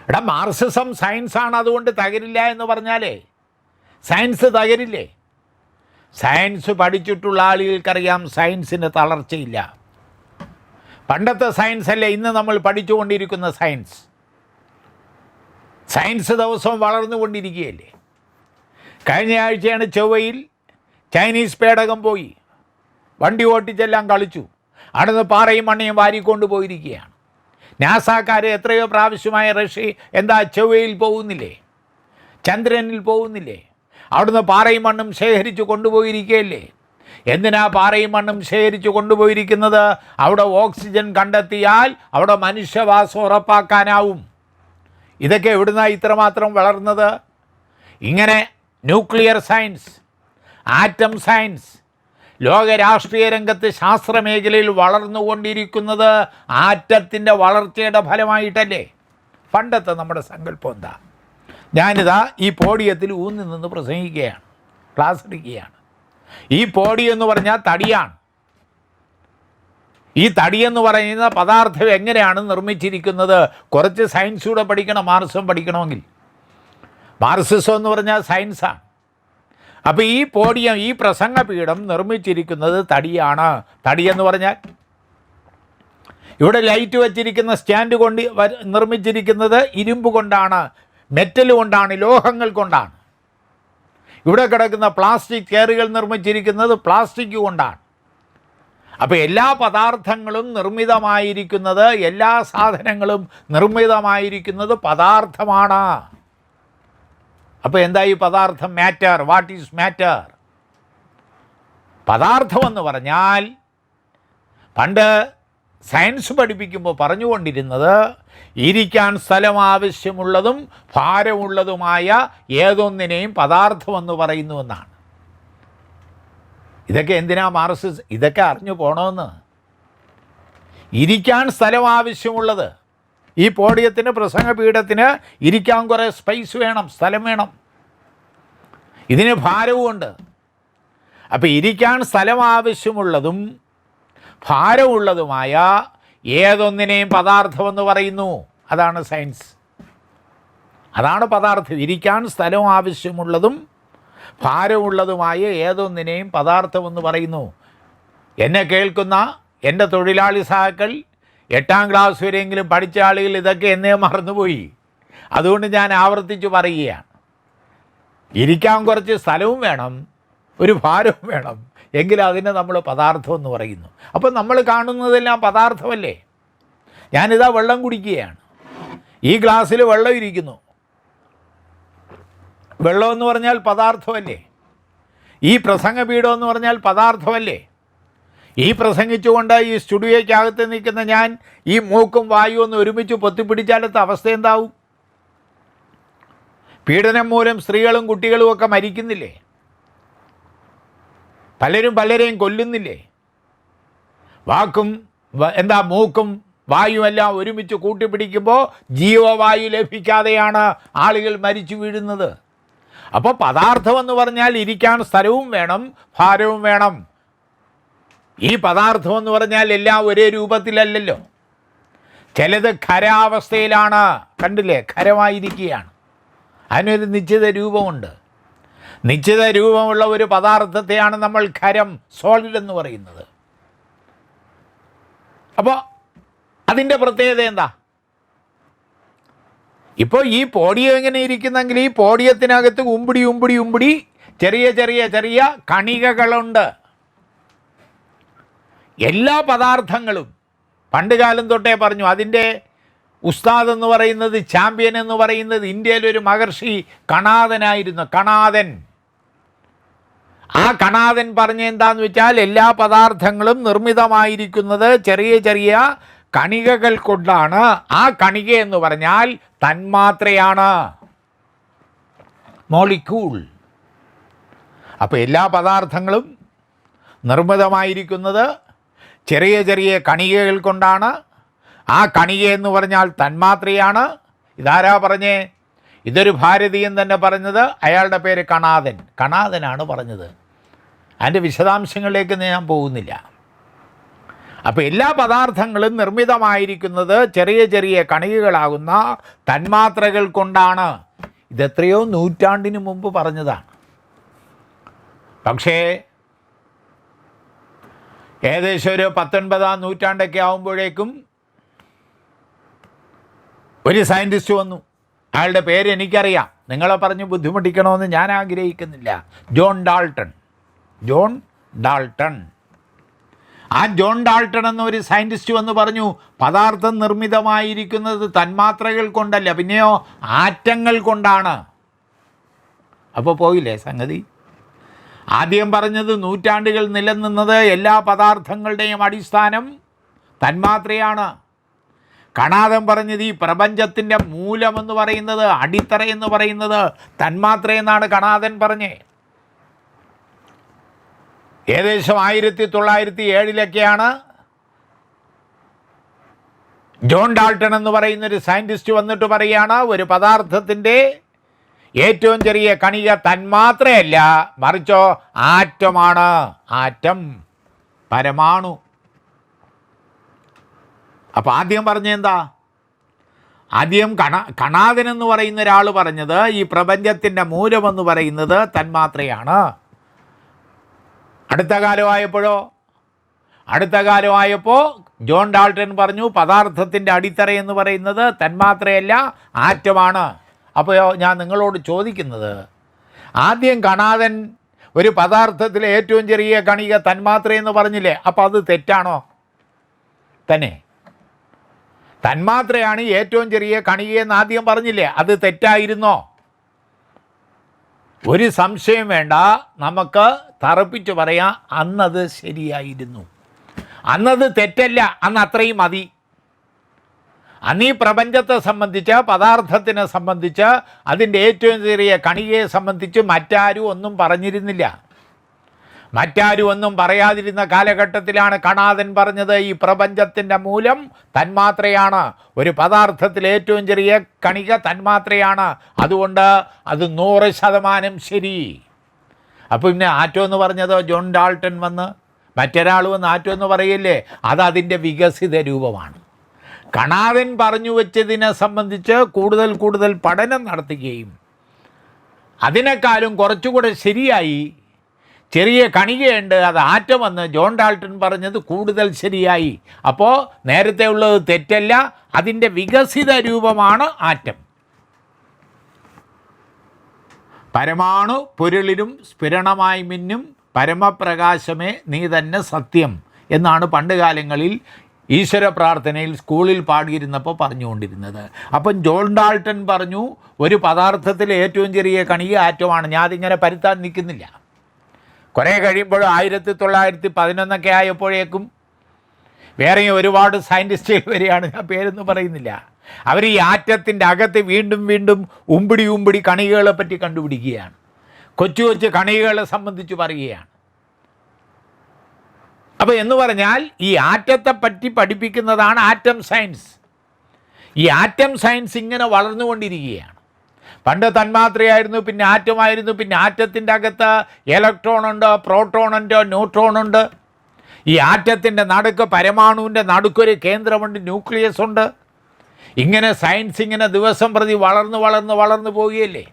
എടാ, മാർക്സിസം സയൻസാണ്, അതുകൊണ്ട് തകരില്ല എന്ന് പറഞ്ഞാലേ സയൻസ് തകരില്ലേ? സയൻസ് പഠിച്ചിട്ടുള്ള ആളുകൾക്കറിയാം സയൻസിന് തളർച്ചയില്ല. പണ്ടത്തെ സയൻസ് അല്ലേ ഇന്ന് നമ്മൾ പഠിച്ചുകൊണ്ടിരിക്കുന്ന സയൻസ്. സയൻസ് ദിവസവും വളർന്നുകൊണ്ടിരിക്കുകയല്ലേ. കഴിഞ്ഞ ആഴ്ചയാണ് ചൊവ്വയിൽ ചൈനീസ് പേടകം പോയി, വണ്ടി ഓട്ടിച്ചെല്ലാം കളിച്ചു, അവിടുന്ന് പാറയും മണ്ണയും വാരിക്കൊണ്ട് പോയിരിക്കുകയാണ്. നാസാക്കാർ എത്രയോ പ്രാവശ്യമായ റഷ്യ ചൊവ്വയിൽ പോകുന്നില്ലേ, ചന്ദ്രനിൽ പോകുന്നില്ലേ? അവിടുന്ന് പാറയും മണ്ണും ശേഖരിച്ച് കൊണ്ടുപോയിരിക്കുകയല്ലേ. എന്തിനാ പാറയും മണ്ണും ശേഖരിച്ച് കൊണ്ടുപോയിരിക്കുന്നത്? അവിടെ ഓക്സിജൻ കണ്ടെത്തിയാൽ അവിടെ മനുഷ്യവാസം ഉറപ്പാക്കാനാവും. ഇതൊക്കെ എവിടുന്നാണ് ഇത്രമാത്രം വളർന്നത്? ഇങ്ങനെ ന്യൂക്ലിയർ സയൻസ്, ആറ്റം സയൻസ് ലോക രാഷ്ട്രീയ രംഗത്ത് ശാസ്ത്രമേഖലയിൽ വളർന്നുകൊണ്ടിരിക്കുന്നത് ആറ്റത്തിൻ്റെ വളർച്ചയുടെ ഫലമായിട്ടല്ലേ? പണ്ടത്തെ നമ്മുടെ സങ്കല്പം എന്താ? ഞാനിതാ ഈ പോഡിയത്തിൽ ഊന്നി നിന്ന് പ്രസംഗിക്കുകയാണ്, ക്ലാസ് എടുക്കുകയാണ്. ഈ പോഡിയം എന്ന് പറഞ്ഞാൽ തടിയാണ്. ഈ തടിയെന്ന് പറയുന്ന പദാർത്ഥം എങ്ങനെയാണ് നിർമ്മിച്ചിരിക്കുന്നത്? കുറച്ച് സയൻസ് കൂടെ പഠിക്കണം മാർക്സിസം പഠിക്കണമെങ്കിൽ. മാർക്സിസം എന്ന് പറഞ്ഞാൽ സയൻസാണ്. അപ്പോൾ ഈ പോഡിയം, ഈ പ്രസംഗപീഠം നിർമ്മിച്ചിരിക്കുന്നത് തടിയാണ്. തടിയെന്ന് പറഞ്ഞാൽ ഇവിടെ ലൈറ്റ് വച്ചിരിക്കുന്ന സ്റ്റാൻഡ് കൊണ്ട് നിർമ്മിച്ചിരിക്കുന്നത് ഇരുമ്പ് കൊണ്ടാണ്, മെറ്റൽ കൊണ്ടാണ്, ലോഹങ്ങൾ കൊണ്ടാണ്. ഇവിടെ കിടക്കുന്ന പ്ലാസ്റ്റിക് ചെയറുകൾ നിർമ്മിച്ചിരിക്കുന്നത് പ്ലാസ്റ്റിക് കൊണ്ടാണ്. അപ്പോൾ എല്ലാ പദാർത്ഥങ്ങളും നിർമ്മിതമായിരിക്കുന്നത്, എല്ലാ സാധനങ്ങളും നിർമ്മിതമായിരിക്കുന്നത് പദാർത്ഥമാണ്. അപ്പോൾ എന്താ ഈ പദാർത്ഥം? മാറ്റർ. What is matter? പദാർത്ഥമെന്ന് പറഞ്ഞാൽ പണ്ട് സയൻസ് പഠിപ്പിക്കുമ്പോൾ പറഞ്ഞുകൊണ്ടിരുന്നത് ഇരിക്കാൻ സ്ഥലം ആവശ്യമുള്ളതും ഭാരമുള്ളതുമായ ഏതൊന്നിനെയും പദാർത്ഥമെന്ന് പറയുന്നുവെന്നാണ്. ഇതൊക്കെ എന്തിനാ മാർക്സിസ്റ്റ് ഇതൊക്കെ അറിഞ്ഞു പോകണമെന്ന്. ഇരിക്കാൻ സ്ഥലം ആവശ്യമുള്ളത്, ഈ പോഡിയത്തിന് പ്രസംഗപീഠത്തിന് ഇരിക്കാൻ കുറേ സ്പേസ് വേണം, സ്ഥലം വേണം. ഇതിന് ഭാരവുമുണ്ട്. അപ്പോൾ ഇരിക്കാൻ സ്ഥലം ആവശ്യമുള്ളതും ഭാരമുള്ളതുമായ ഏതൊന്നിനെയും പദാർത്ഥമെന്ന് പറയുന്നു. അതാണ് സയൻസ്, അതാണ് പദാർത്ഥം. ഇരിക്കാൻ സ്ഥലം ആവശ്യമുള്ളതും ഭാരമുള്ളതുമായ ഏതൊന്നിനെയും പദാർത്ഥമെന്ന് പറയുന്നു. എന്നെ കേൾക്കുന്ന എൻ്റെ തൊഴിലാളി സഹാക്കൾ 8ാം ക്ലാസ് വരെയെങ്കിലും പഠിച്ച ആളുകൾ ഇതൊക്കെ എന്നേ മറന്നുപോയി. അതുകൊണ്ട് ഞാൻ ആവർത്തിച്ച് പറയുകയാണ്, ഇരിക്കാൻ കുറച്ച് സ്ഥലവും വേണം, ഒരു ഭാരവും വേണം, എങ്കിലും അതിനെ നമ്മൾ പദാർത്ഥം എന്ന് പറയുന്നു. അപ്പം നമ്മൾ കാണുന്നതെല്ലാം പദാർത്ഥമല്ലേ? ഞാനിതാ വെള്ളം കുടിക്കുകയാണ്, ഈ ഗ്ലാസ്സിൽ വെള്ളം ഇരിക്കുന്നു. വെള്ളമെന്ന് പറഞ്ഞാൽ പദാർത്ഥമല്ലേ? ഈ പ്രസംഗപീഠം എന്ന് പറഞ്ഞാൽ പദാർത്ഥമല്ലേ? ഈ പ്രസംഗിച്ചുകൊണ്ട് ഈ സ്റ്റുഡിയോയ്ക്കകത്ത് നിൽക്കുന്ന ഞാൻ ഈ മൂക്കും വായുവും ഒന്ന് ഒരുമിച്ച് പൊത്തിപ്പിടിച്ചാലത്തെ അവസ്ഥ എന്താവും? പീഡനം മൂലം സ്ത്രീകളും കുട്ടികളും ഒക്കെ മരിക്കുന്നില്ലേ? പലരും പലരെയും കൊല്ലുന്നില്ലേ? മൂക്കും വായുവെല്ലാം ഒരുമിച്ച് കൂട്ടിപ്പിടിക്കുമ്പോൾ ജീവവായു ലഭിക്കാതെയാണ് ആളുകൾ മരിച്ചു വീഴുന്നത്. അപ്പോൾ പദാർത്ഥമെന്ന് പറഞ്ഞാൽ ഇരിക്കാൻ സ്ഥലവും വേണം, ഭാരവും വേണം. ഈ പദാർത്ഥമെന്ന് പറഞ്ഞാൽ എല്ലാം ഒരേ രൂപത്തിലല്ലല്ലോ. ചിലത് ഖരാവസ്ഥയിലാണ്, കണ്ടില്ലേ, ഖരമായിരിക്കുകയാണ്. അതിനൊരു നിശ്ചിത രൂപമുണ്ട്. നിശ്ചിത രൂപമുള്ള ഒരു പദാർത്ഥത്തെയാണ് നമ്മൾ ഖരം, സോളിഡ് എന്ന് പറയുന്നത്. അപ്പോൾ അതിൻ്റെ പ്രത്യേകത എന്താ? ഇപ്പോൾ ഈ പോഡിയം എങ്ങനെ ഇരിക്കുന്നെങ്കിൽ ഈ പോഡിയത്തിനകത്ത് ഉമ്പിടി ചെറിയ ചെറിയ ചെറിയ കണികകളുണ്ട്. എല്ലാ പദാർത്ഥങ്ങളും പണ്ട് കാലം തൊട്ടേ പറഞ്ഞു. അതിൻ്റെ ഉസ്താദ് എന്ന് പറയുന്നത്, ചാമ്പ്യൻ എന്ന് പറയുന്നത് ഇന്ത്യയിലൊരു മഹർഷി കണാദനായിരുന്നു. കണാദൻ. ആ കണാദൻ പറഞ്ഞ എന്താന്ന് വെച്ചാൽ എല്ലാ പദാർത്ഥങ്ങളും നിർമ്മിതമായിരിക്കുന്നത് ചെറിയ ചെറിയ കണികകൾ കൊണ്ടാണ്. ആ കണിക എന്ന് പറഞ്ഞാൽ തന്മാത്രയാണ്, മോളിക്യൂൾ. അപ്പോൾ എല്ലാ പദാർത്ഥങ്ങളും നിർമ്മിതമായിരിക്കുന്നത് ചെറിയ ചെറിയ കണികകൾ കൊണ്ടാണ്. ആ കണിക എന്ന് പറഞ്ഞാൽ തന്മാത്രയാണ്. ഇതാരാ പറഞ്ഞേ? ഇതൊരു ഭാരതീയൻ തന്നെ പറഞ്ഞത്. അയാളുടെ പേര് കണാദൻ. കണാദനാണ് പറഞ്ഞത്. അതിൻ്റെ വിശദാംശങ്ങളിലേക്ക് ഞാൻ പോകുന്നില്ല. അപ്പോൾ എല്ലാ പദാർത്ഥങ്ങളും നിർമ്മിതമായിരിക്കുന്നത് ചെറിയ ചെറിയ കണികകളാകുന്ന തന്മാത്രകൾ കൊണ്ടാണ്. ഇതെത്രയോ നൂറ്റാണ്ടിന് മുമ്പ് പറഞ്ഞതാണ്. പക്ഷേ ഏകദേശം ഒരു 19ാം നൂറ്റാണ്ടൊക്കെ ആകുമ്പോഴേക്കും ഒരു സയൻറ്റിസ്റ്റ് വന്നു. അയാളുടെ പേര് എനിക്കറിയാം, നിങ്ങളെ പറഞ്ഞ് ബുദ്ധിമുട്ടിക്കണമെന്ന് ഞാൻ ആഗ്രഹിക്കുന്നില്ല. John Dalton. ആ ജോൺ ഡാൾട്ടൺ എന്നൊരു സയൻറ്റിസ്റ്റ് വന്ന് പറഞ്ഞു, പദാർത്ഥം നിർമ്മിതമായിരിക്കുന്നത് തന്മാത്രകൾ കൊണ്ടല്ല, പിന്നെയോ ആറ്റങ്ങൾ കൊണ്ടാണ്. അപ്പോൾ പോയില്ലേ സംഗതി? ആദ്യം പറഞ്ഞത് നൂറ്റാണ്ടുകൾ നിലനിന്നത് എല്ലാ പദാർത്ഥങ്ങളുടെയും അടിസ്ഥാനം തന്മാത്രയാണ്. കണാദൻ പറഞ്ഞത് ഈ പ്രപഞ്ചത്തിൻ്റെ മൂലമെന്ന് പറയുന്നത്, അടിത്തറ എന്ന് പറയുന്നത് തന്മാത്രയെന്നാണ് കണാദൻ പറഞ്ഞേ. ഏകദേശം 1907 ജോൺ ഡാൾട്ടൺ എന്ന് പറയുന്നൊരു സയൻറ്റിസ്റ്റ് വന്നിട്ട് പറയുകയാണ്, ഒരു പദാർത്ഥത്തിൻ്റെ ഏറ്റവും ചെറിയ കണിക തന്മാത്രയല്ല, മറിച്ചോ ആറ്റമാണ്. ആറ്റം, പരമാണു. അപ്പോൾ ആദ്യം പറഞ്ഞെന്താ? ആദ്യം കണാദൻ എന്ന് പറയുന്ന ഒരാൾ പറഞ്ഞത് ഈ പ്രപഞ്ചത്തിൻ്റെ മൂലമെന്ന് പറയുന്നത് തന്മാത്രയാണ്. അടുത്ത കാലമായപ്പോൾ ജോൺ ഡാൾട്ടൺ പറഞ്ഞു പദാർത്ഥത്തിൻ്റെ അടിത്തറ എന്ന് പറയുന്നത് തന്മാത്രയല്ല, ആറ്റമാണ്. അപ്പോൾ ഞാൻ നിങ്ങളോട് ചോദിക്കുന്നത്, ആദ്യം കണാദൻ ഒരു പദാർത്ഥത്തിലെ ഏറ്റവും ചെറിയ കണിക തന്മാത്രയെന്ന് പറഞ്ഞില്ലേ, അപ്പോൾ അത് തെറ്റാണോ? തന്നെ തന്മാത്രയാണ് ഏറ്റവും ചെറിയ കണികയെന്ന് ആദ്യം പറഞ്ഞില്ലേ, അത് തെറ്റായിരുന്നോ? ഒരു സംശയം വേണ്ട, നമുക്ക് തറപ്പിച്ച് പറയാം, അന്നത് ശരിയായിരുന്നു. അന്നത് തെറ്റല്ല, അന്ന് അത്രയും മതി. അന്ന് ഈ പ്രപഞ്ചത്തെ സംബന്ധിച്ച്, പദാർത്ഥത്തിനെ സംബന്ധിച്ച്, അതിൻ്റെ ഏറ്റവും ചെറിയ കണികയെ സംബന്ധിച്ച് മറ്റാരും ഒന്നും പറഞ്ഞിരുന്നില്ല. മറ്റാരും ഒന്നും പറയാതിരുന്ന കാലഘട്ടത്തിലാണ് കണാദൻ പറഞ്ഞത് ഈ പ്രപഞ്ചത്തിൻ്റെ മൂലം തന്മാത്രയാണ്. ഒരു പദാർത്ഥത്തിൽ ഏറ്റവും ചെറിയ കണിക തന്മാത്രയാണ്, അതുകൊണ്ട് അത് 100% ശരി. അപ്പോൾ പിന്നെ ആറ്റം എന്ന് പറഞ്ഞതോ ജോൺ ഡാൾട്ടൺ വന്ന് മറ്റൊരാൾ വന്ന് ആറ്റം എന്ന് പറയില്ലേ, അതതിൻ്റെ വികസിത രൂപമാണ്. കണാദൻ പറഞ്ഞു വെച്ചതിനെ സംബന്ധിച്ച് കൂടുതൽ കൂടുതൽ പഠനം നടത്തുകയും അതിനേക്കാളും കുറച്ചുകൂടെ ശരിയായി ചെറിയ കണികയുണ്ട്, അത് ആറ്റമെന്ന് ജോൺ ഡാൾട്ടൺ പറഞ്ഞത് കൂടുതൽ ശരിയായി. അപ്പോൾ നേരത്തെ ഉള്ളത് തെറ്റല്ല, അതിൻ്റെ വികസിത രൂപമാണ് ആറ്റം. പരമാണു പൊരുളിലും സ്ഫുരണമായി മിന്നും പരമപ്രകാശമേ നീ തന്നെ സത്യം എന്നാണ് പണ്ട് കാലങ്ങളിൽ ഈശ്വര പ്രാർത്ഥനയിൽ സ്കൂളിൽ പാടിയിരുന്നപ്പോൾ പറഞ്ഞുകൊണ്ടിരുന്നത്. അപ്പം ജോൺ ഡാൾട്ടൺ പറഞ്ഞു ഒരു പദാർത്ഥത്തിലെ ഏറ്റവും ചെറിയ കണിക ആറ്റമാണ്. ഞാൻ അതിങ്ങനെ പരുത്താൻ നിൽക്കുന്നില്ല. കുറേ കഴിയുമ്പോൾ 1911 ആയപ്പോഴേക്കും വേറെയും ഒരുപാട് സയൻറ്റിസ്റ്റുകൾ വരെയാണ്, ഞാൻ പേരൊന്നും പറയുന്നില്ല, അവർ ഈ ആറ്റത്തിൻ്റെ അകത്ത് വീണ്ടും വീണ്ടും ഉമ്പിടി കണികകളെ പറ്റി കണ്ടുപിടിക്കുകയാണ്. കൊച്ചു കൊച്ചു കണികകളെ സംബന്ധിച്ച് പറയുകയാണ്. അപ്പോൾ എന്ന് പറഞ്ഞാൽ ഈ ആറ്റത്തെ പറ്റി പഠിപ്പിക്കുന്നതാണ് ആറ്റം സയൻസ്. ഈ ആറ്റം സയൻസ് ഇങ്ങനെ വളർന്നുകൊണ്ടിരിക്കുകയാണ്. പണ്ട് തന്മാത്രയായിരുന്നു, പിന്നെ ആറ്റമായിരുന്നു, പിന്നെ ആറ്റത്തിൻ്റെ അകത്ത് ഇലക്ട്രോണുണ്ട്, പ്രോട്ടോണുണ്ട്, ന്യൂട്രോണുണ്ട്. ഈ ആറ്റത്തിൻ്റെ നടുക്ക് പരമാണുവിൻ്റെ നടുക്കൊരു കേന്ദ്രമുണ്ട്, ന്യൂക്ലിയസ് ഉണ്ട്. ഇങ്ങനെ സയൻസ് ഇങ്ങനെ ദിവസം പ്രതി വളർന്നു പോവുകയല്ലേ.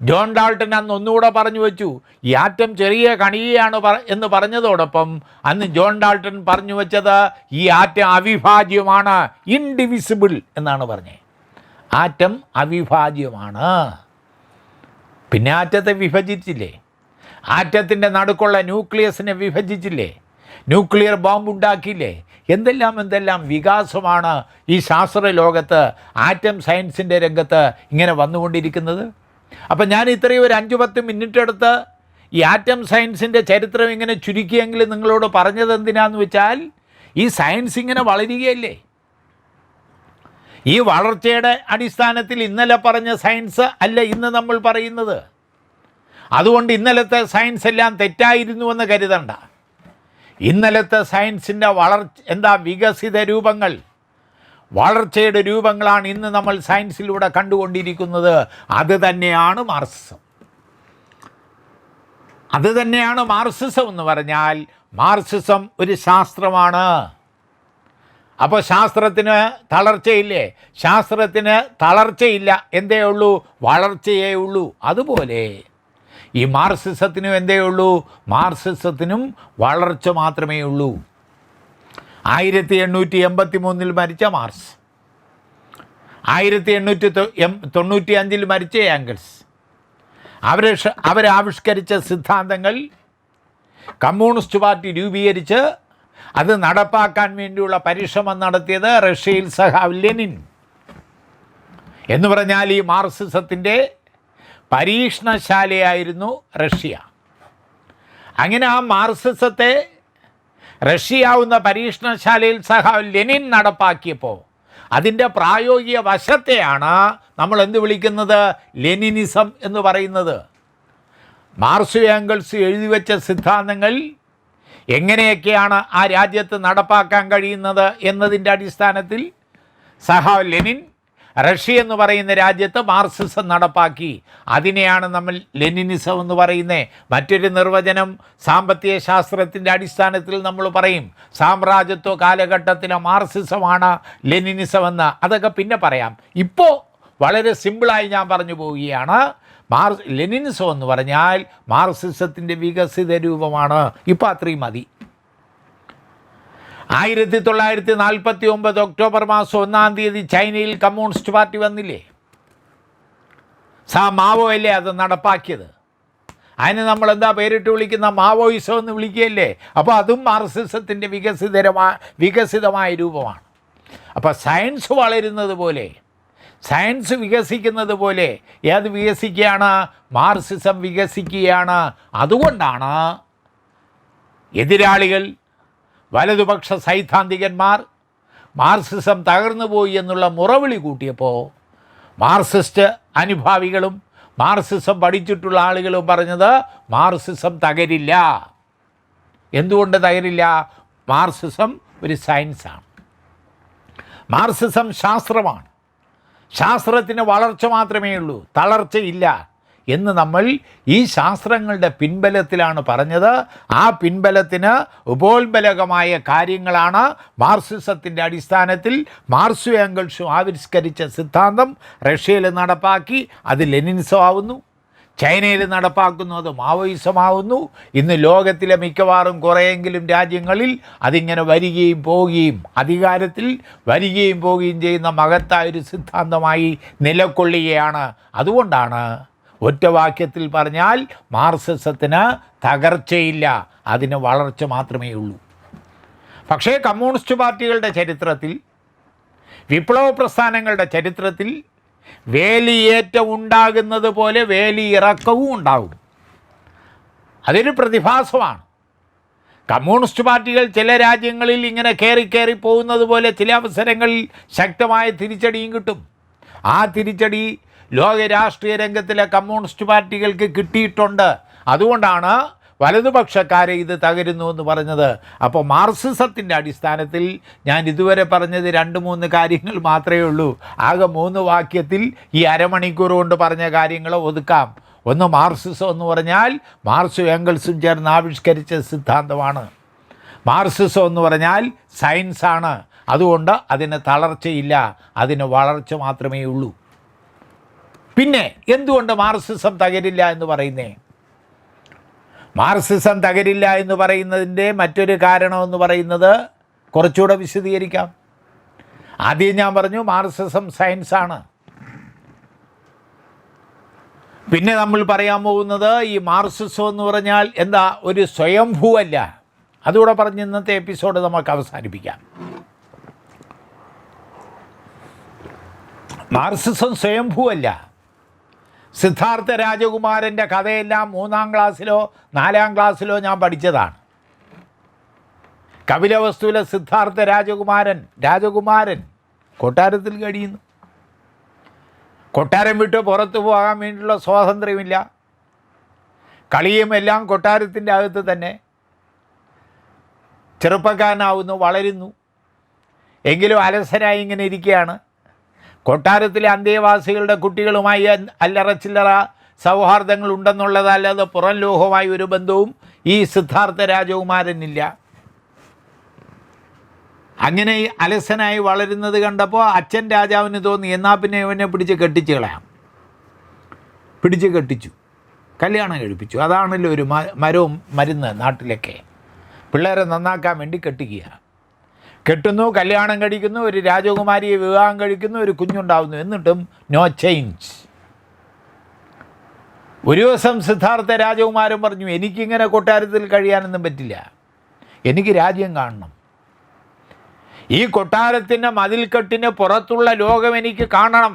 ജോൺ ഡാൾട്ടൺ അന്ന് ഒന്നുകൂടെ പറഞ്ഞു വെച്ചു, ഈ ആറ്റം ചെറിയ കണികയാണ് എന്ന് പറഞ്ഞതോടൊപ്പം അന്ന് ജോൺ ഡാൾട്ടൺ പറഞ്ഞു വെച്ചത് ഈ ആറ്റം അവിഭാജ്യമാണ്, ഇൻഡിവിസിബിൾ എന്നാണ് പറഞ്ഞത്. ആറ്റം അവിഭാജ്യമാണ്. പിന്നെ ആറ്റത്തെ വിഭജിച്ചില്ലേ, ആറ്റത്തിൻ്റെ നടുക്കുള്ള ന്യൂക്ലിയസിനെ വിഭജിച്ചില്ലേ, ന്യൂക്ലിയർ ബോംബ് ഉണ്ടാക്കിയില്ലേ. എന്തെല്ലാം വികാസമാണ് ഈ ശാസ്ത്ര ലോകത്ത്, ആറ്റം സയൻസിൻ്റെ രംഗത്ത് ഇങ്ങനെ വന്നുകൊണ്ടിരിക്കുന്നത്. അപ്പം ഞാൻ ഇത്രയും ഒരു 5-10 മിനിറ്റ് എടുത്ത് ഈ ആറ്റം സയൻസിൻ്റെ ചരിത്രം ഇങ്ങനെ ചുരുക്കിയെങ്കിലും നിങ്ങളോട് പറഞ്ഞത് എന്തിനാന്ന് വെച്ചാൽ, ഈ സയൻസ് ഇങ്ങനെ വളരുകയല്ലേ. ഈ വളർച്ചയുടെ അടിസ്ഥാനത്തിൽ ഇന്നലെ പറഞ്ഞ സയൻസ് അല്ല ഇന്ന് നമ്മൾ പറയുന്നത്. അതുകൊണ്ട് ഇന്നലത്തെ സയൻസ് എല്ലാം തെറ്റായിരുന്നുവെന്ന് കരുതണ്ട. ഇന്നലത്തെ സയൻസിൻ്റെ വികസിത രൂപങ്ങൾ, വളർച്ചയുടെ രൂപങ്ങളാണ് ഇന്ന് നമ്മൾ സയൻസിലൂടെ കണ്ടുകൊണ്ടിരിക്കുന്നത്. അത് തന്നെയാണ് മാർക്സിസം. അത് തന്നെയാണ് മാർക്സിസം എന്ന് പറഞ്ഞാൽ, മാർക്സിസം ഒരു ശാസ്ത്രമാണ്. അപ്പോൾ ശാസ്ത്രത്തിന് തളർച്ചയില്ലേ? ശാസ്ത്രത്തിന് തളർച്ചയില്ല, എന്തേ ഉള്ളൂ? വളർച്ചയേ ഉള്ളൂ. അതുപോലെ ഈ മാർക്സിസത്തിനും എന്തേ ഉള്ളൂ? മാർക്സിസത്തിനും വളർച്ച മാത്രമേ ഉള്ളൂ. 1883 മരിച്ച മാർക്സ്, 1895 മരിച്ച ഏംഗൽസ്, അവരാവിഷ്കരിച്ച സിദ്ധാന്തങ്ങൾ കമ്മ്യൂണിസ്റ്റ് പാർട്ടി രൂപീകരിച്ച് അത് നടപ്പാക്കാൻ വേണ്ടിയുള്ള പരിശ്രമം നടത്തിയത് റഷ്യയിൽ സഖാവ് ലെനിൻ. എന്ന് പറഞ്ഞാൽ ഈ മാർക്സിസത്തിൻ്റെ പരീക്ഷണശാലയായിരുന്നു റഷ്യ. അങ്ങനെ ആ മാർക്സിസത്തെ റഷ്യയാവുന്ന പരീക്ഷണശാലയിൽ സഖാവ് ലെനിൻ നടപ്പാക്കിയപ്പോൾ അതിൻ്റെ പ്രായോഗിക വശത്തെയാണ് നമ്മൾ എന്ത് വിളിക്കുന്നത്? ലെനിനിസം എന്ന് പറയുന്നത്. മാർക്സ് ഏംഗൽസ് എഴുതി വെച്ച സിദ്ധാന്തങ്ങൾ എങ്ങനെയൊക്കെയാണ് ആ രാജ്യത്ത് നടപ്പാക്കാൻ കഴിയുന്നത് എന്നതിൻ്റെ അടിസ്ഥാനത്തിൽ സഖാവ് ലെനിൻ റഷ്യ എന്ന് പറയുന്ന രാജ്യത്ത് മാർക്സിസം നടപ്പാക്കി. അതിനെയാണ് നമ്മൾ ലെനിനിസം എന്ന് പറയുന്നത്. മറ്റൊരു നിർവചനം സാമ്പത്തിക ശാസ്ത്രത്തിൻ്റെ അടിസ്ഥാനത്തിൽ നമ്മൾ പറയും സാമ്രാജ്യത്വ കാലഘട്ടത്തിലെ മാർക്സിസമാണ് ലെനിനിസം എന്ന്. അതൊക്കെ പിന്നെ പറയാം. ഇപ്പോൾ വളരെ സിമ്പിളായി ഞാൻ പറഞ്ഞു പോവുകയാണ്. ലെനിനിസം എന്ന് പറഞ്ഞാൽ മാർക്സിസത്തിൻ്റെ വികസിത രൂപമാണ്. ഇപ്പോൾ അത്രയും മതി. 1949 ഒക്ടോബർ മാസം 1-ാം തീയതി ചൈനയിൽ കമ്മ്യൂണിസ്റ്റ് പാർട്ടി വന്നില്ലേ? മാവോ അല്ലേ അത് നടപ്പാക്കിയത്. അതിന് നമ്മൾ എന്താ പേരിട്ട് വിളിക്കുന്ന? മാവോയിസം എന്ന് വിളിക്കുകയല്ലേ. അപ്പോൾ അതും മാർക്സിസത്തിൻ്റെ വികസിതമായ രൂപമാണ്. അപ്പോൾ സയൻസ് വളരുന്നത് പോലെ, സയൻസ് വികസിക്കുന്നത് പോലെ ഏത് വികസിക്കുകയാണ്? മാർക്സിസം വികസിക്കുകയാണ്. അതുകൊണ്ടാണ് എതിരാളികൾ വലതുപക്ഷ സൈദ്ധാന്തികന്മാർ മാർക്സിസം തകർന്നു പോയി എന്നുള്ള മുറവിളി കൂട്ടിയപ്പോൾ മാർക്സിസ്റ്റ് അനുഭാവികളും മാർക്സിസം പഠിച്ചിട്ടുള്ള ആളുകളും പറഞ്ഞത് മാർക്സിസം തകരില്ല. എന്തുകൊണ്ട് തകരില്ല? മാർക്സിസം ഒരു സയൻസാണ്, മാർക്സിസം ശാസ്ത്രമാണ്, ശാസ്ത്രത്തിന് വളർച്ച മാത്രമേ ഉള്ളൂ, തളർച്ചയില്ല എന്ന് നമ്മൾ ഈ ശാസ്ത്രങ്ങളുടെ പിൻബലത്തിലാണ് പറഞ്ഞത്. ആ പിൻബലത്തിന് ഉപോത്ബലകമായ കാര്യങ്ങളാണ് മാർക്സിസത്തിൻ്റെ അടിസ്ഥാനത്തിൽ മാർക്സും എംഗൽസും ആവിഷ്കരിച്ച സിദ്ധാന്തം റഷ്യയിൽ നടപ്പാക്കി. അത് ലെനിനിസമാവുന്നു, ചൈനയിൽ നടപ്പാക്കുന്നു അത് മാവോയിസമാവുന്നു. ഇന്ന് ലോകത്തിലെ മിക്കവാറും കുറേയെങ്കിലും രാജ്യങ്ങളിൽ അതിങ്ങനെ വരികയും പോവുകയും അധികാരത്തിൽ വരികയും പോവുകയും ചെയ്യുന്ന മഹത്തായൊരു സിദ്ധാന്തമായി നിലകൊള്ളുകയാണ്. അതുകൊണ്ടാണ് ഒറ്റ വാക്യത്തിൽ പറഞ്ഞാൽ മാർക്സിസത്തിന് തകർച്ചയില്ല, അതിന് വളർച്ച മാത്രമേ ഉള്ളൂ. പക്ഷേ കമ്മ്യൂണിസ്റ്റ് പാർട്ടികളുടെ ചരിത്രത്തിൽ, വിപ്ലവ പ്രസ്ഥാനങ്ങളുടെ ചരിത്രത്തിൽ വേലിയേറ്റം ഉണ്ടാകുന്നത് പോലെ വേലിയിറക്കവും ഉണ്ടാകും. അതൊരു പ്രതിഭാസമാണ്. കമ്മ്യൂണിസ്റ്റ് പാർട്ടികൾ ചില രാജ്യങ്ങളിൽ ഇങ്ങനെ കയറി പോകുന്നത് പോലെ ചില അവസരങ്ങളിൽ ശക്തമായ തിരിച്ചടിയും കിട്ടും. ആ തിരിച്ചടി ലോക രാഷ്ട്രീയ രംഗത്തിലെ കമ്മ്യൂണിസ്റ്റ് പാർട്ടികൾക്ക് കിട്ടിയിട്ടുണ്ട്. അതുകൊണ്ടാണ് വലതുപക്ഷക്കാരെ ഇത് തകരുന്നു എന്ന് പറഞ്ഞത്. അപ്പോൾ മാർക്സിസത്തിൻ്റെ അടിസ്ഥാനത്തിൽ ഞാൻ ഇതുവരെ പറഞ്ഞത് 2-3 കാര്യങ്ങൾ മാത്രമേ ഉള്ളൂ. ആകെ 3 വാക്യത്തിൽ ഈ അരമണിക്കൂർ കൊണ്ട് പറഞ്ഞ കാര്യങ്ങൾ ഒതുക്കാം. ഒന്ന്, മാർക്സിസം എന്ന് പറഞ്ഞാൽ മാർക്സും എംഗൽസും ചേർന്ന് ആവിഷ്കരിച്ച സിദ്ധാന്തമാണ്. മാർക്സിസം എന്ന് പറഞ്ഞാൽ സയൻസാണ്. അതുകൊണ്ട് അതിന് തളർച്ചയില്ല, അതിന് വളർച്ച മാത്രമേ ഉള്ളൂ. പിന്നെ എന്തുകൊണ്ട് മാർക്സിസം തകരില്ല എന്ന് പറയുന്നേ? മാർക്സിസം തകരില്ല എന്ന് പറയുന്നതിൻ്റെ മറ്റൊരു കാരണമെന്ന് പറയുന്നത് കുറച്ചുകൂടെ വിശദീകരിക്കാം. ആദ്യം ഞാൻ പറഞ്ഞു മാർക്സിസം സയൻസാണ്. പിന്നെ നമ്മൾ പറയാൻ പോകുന്നത് ഈ മാർക്സിസം എന്ന് പറഞ്ഞാൽ എന്താ, ഒരു സ്വയംഭൂവല്ല. അതുകൂടെ പറഞ്ഞ് ഇന്നത്തെ എപ്പിസോഡ് നമുക്ക് അവസാനിപ്പിക്കാം. മാർക്സിസം സ്വയംഭൂവല്ല. സിദ്ധാർത്ഥ രാജകുമാരൻ്റെ കഥയെല്ലാം 3-ാം ക്ലാസ്സിലോ 4-ാം ക്ലാസ്സിലോ ഞാൻ പഠിച്ചതാണ്. കപിലവസ്തുവിലെ സിദ്ധാർത്ഥ രാജകുമാരൻ കൊട്ടാരത്തിൽ കഴിയുന്നു. കൊട്ടാരം വിട്ട് പുറത്തു പോകാൻ വേണ്ടിയുള്ള സ്വാതന്ത്ര്യമില്ല. കളിയും എല്ലാം കൊട്ടാരത്തിൻ്റെ അകത്ത് തന്നെ. ചെറുപ്പക്കാരനാവുന്നു, വളരുന്നു. എങ്കിലും അലസനായി ഇങ്ങനെ ഇരിക്കുകയാണ്. കൊട്ടാരത്തിലെ അന്തേവാസികളുടെ കുട്ടികളുമായി അല്ലറ ചില്ലറ സൗഹാർദ്ദങ്ങൾ ഉണ്ടെന്നുള്ളതല്ലാതെ പുറം ലോകവുമായി ഒരു ബന്ധവും ഈ സിദ്ധാർത്ഥ രാജകുമാരനില്ല. അങ്ങനെ അലസനായി വളരുന്നത് കണ്ടപ്പോൾ അച്ഛൻ രാജാവിന് തോന്നി എന്നാൽ പിന്നെ ഇവനെ പിടിച്ച് കെട്ടിച്ച് കളയാം. പിടിച്ച് കെട്ടിച്ചു, കല്യാണം കഴിപ്പിച്ചു. അതാണല്ലോ ഒരു മരവും മരുന്ന് നാട്ടിലൊക്കെ. പിള്ളേരെ നന്നാക്കാൻ വേണ്ടി കെട്ടിക്കുക. കെട്ടുന്നു, കല്യാണം കഴിക്കുന്നു, ഒരു രാജകുമാരിയെ വിവാഹം കഴിക്കുന്നു, ഒരു കുഞ്ഞുണ്ടാവുന്നു. എന്നിട്ടും നോ ചേഞ്ച്. ഒരു ദിവസം സിദ്ധാർത്ഥ രാജകുമാരൻ പറഞ്ഞു, എനിക്കിങ്ങനെ കൊട്ടാരത്തിൽ കഴിയാനൊന്നും പറ്റില്ല, എനിക്ക് രാജ്യം കാണണം. ഈ കൊട്ടാരത്തിൻ്റെ മതിൽക്കെട്ടിന് പുറത്തുള്ള ലോകം എനിക്ക് കാണണം.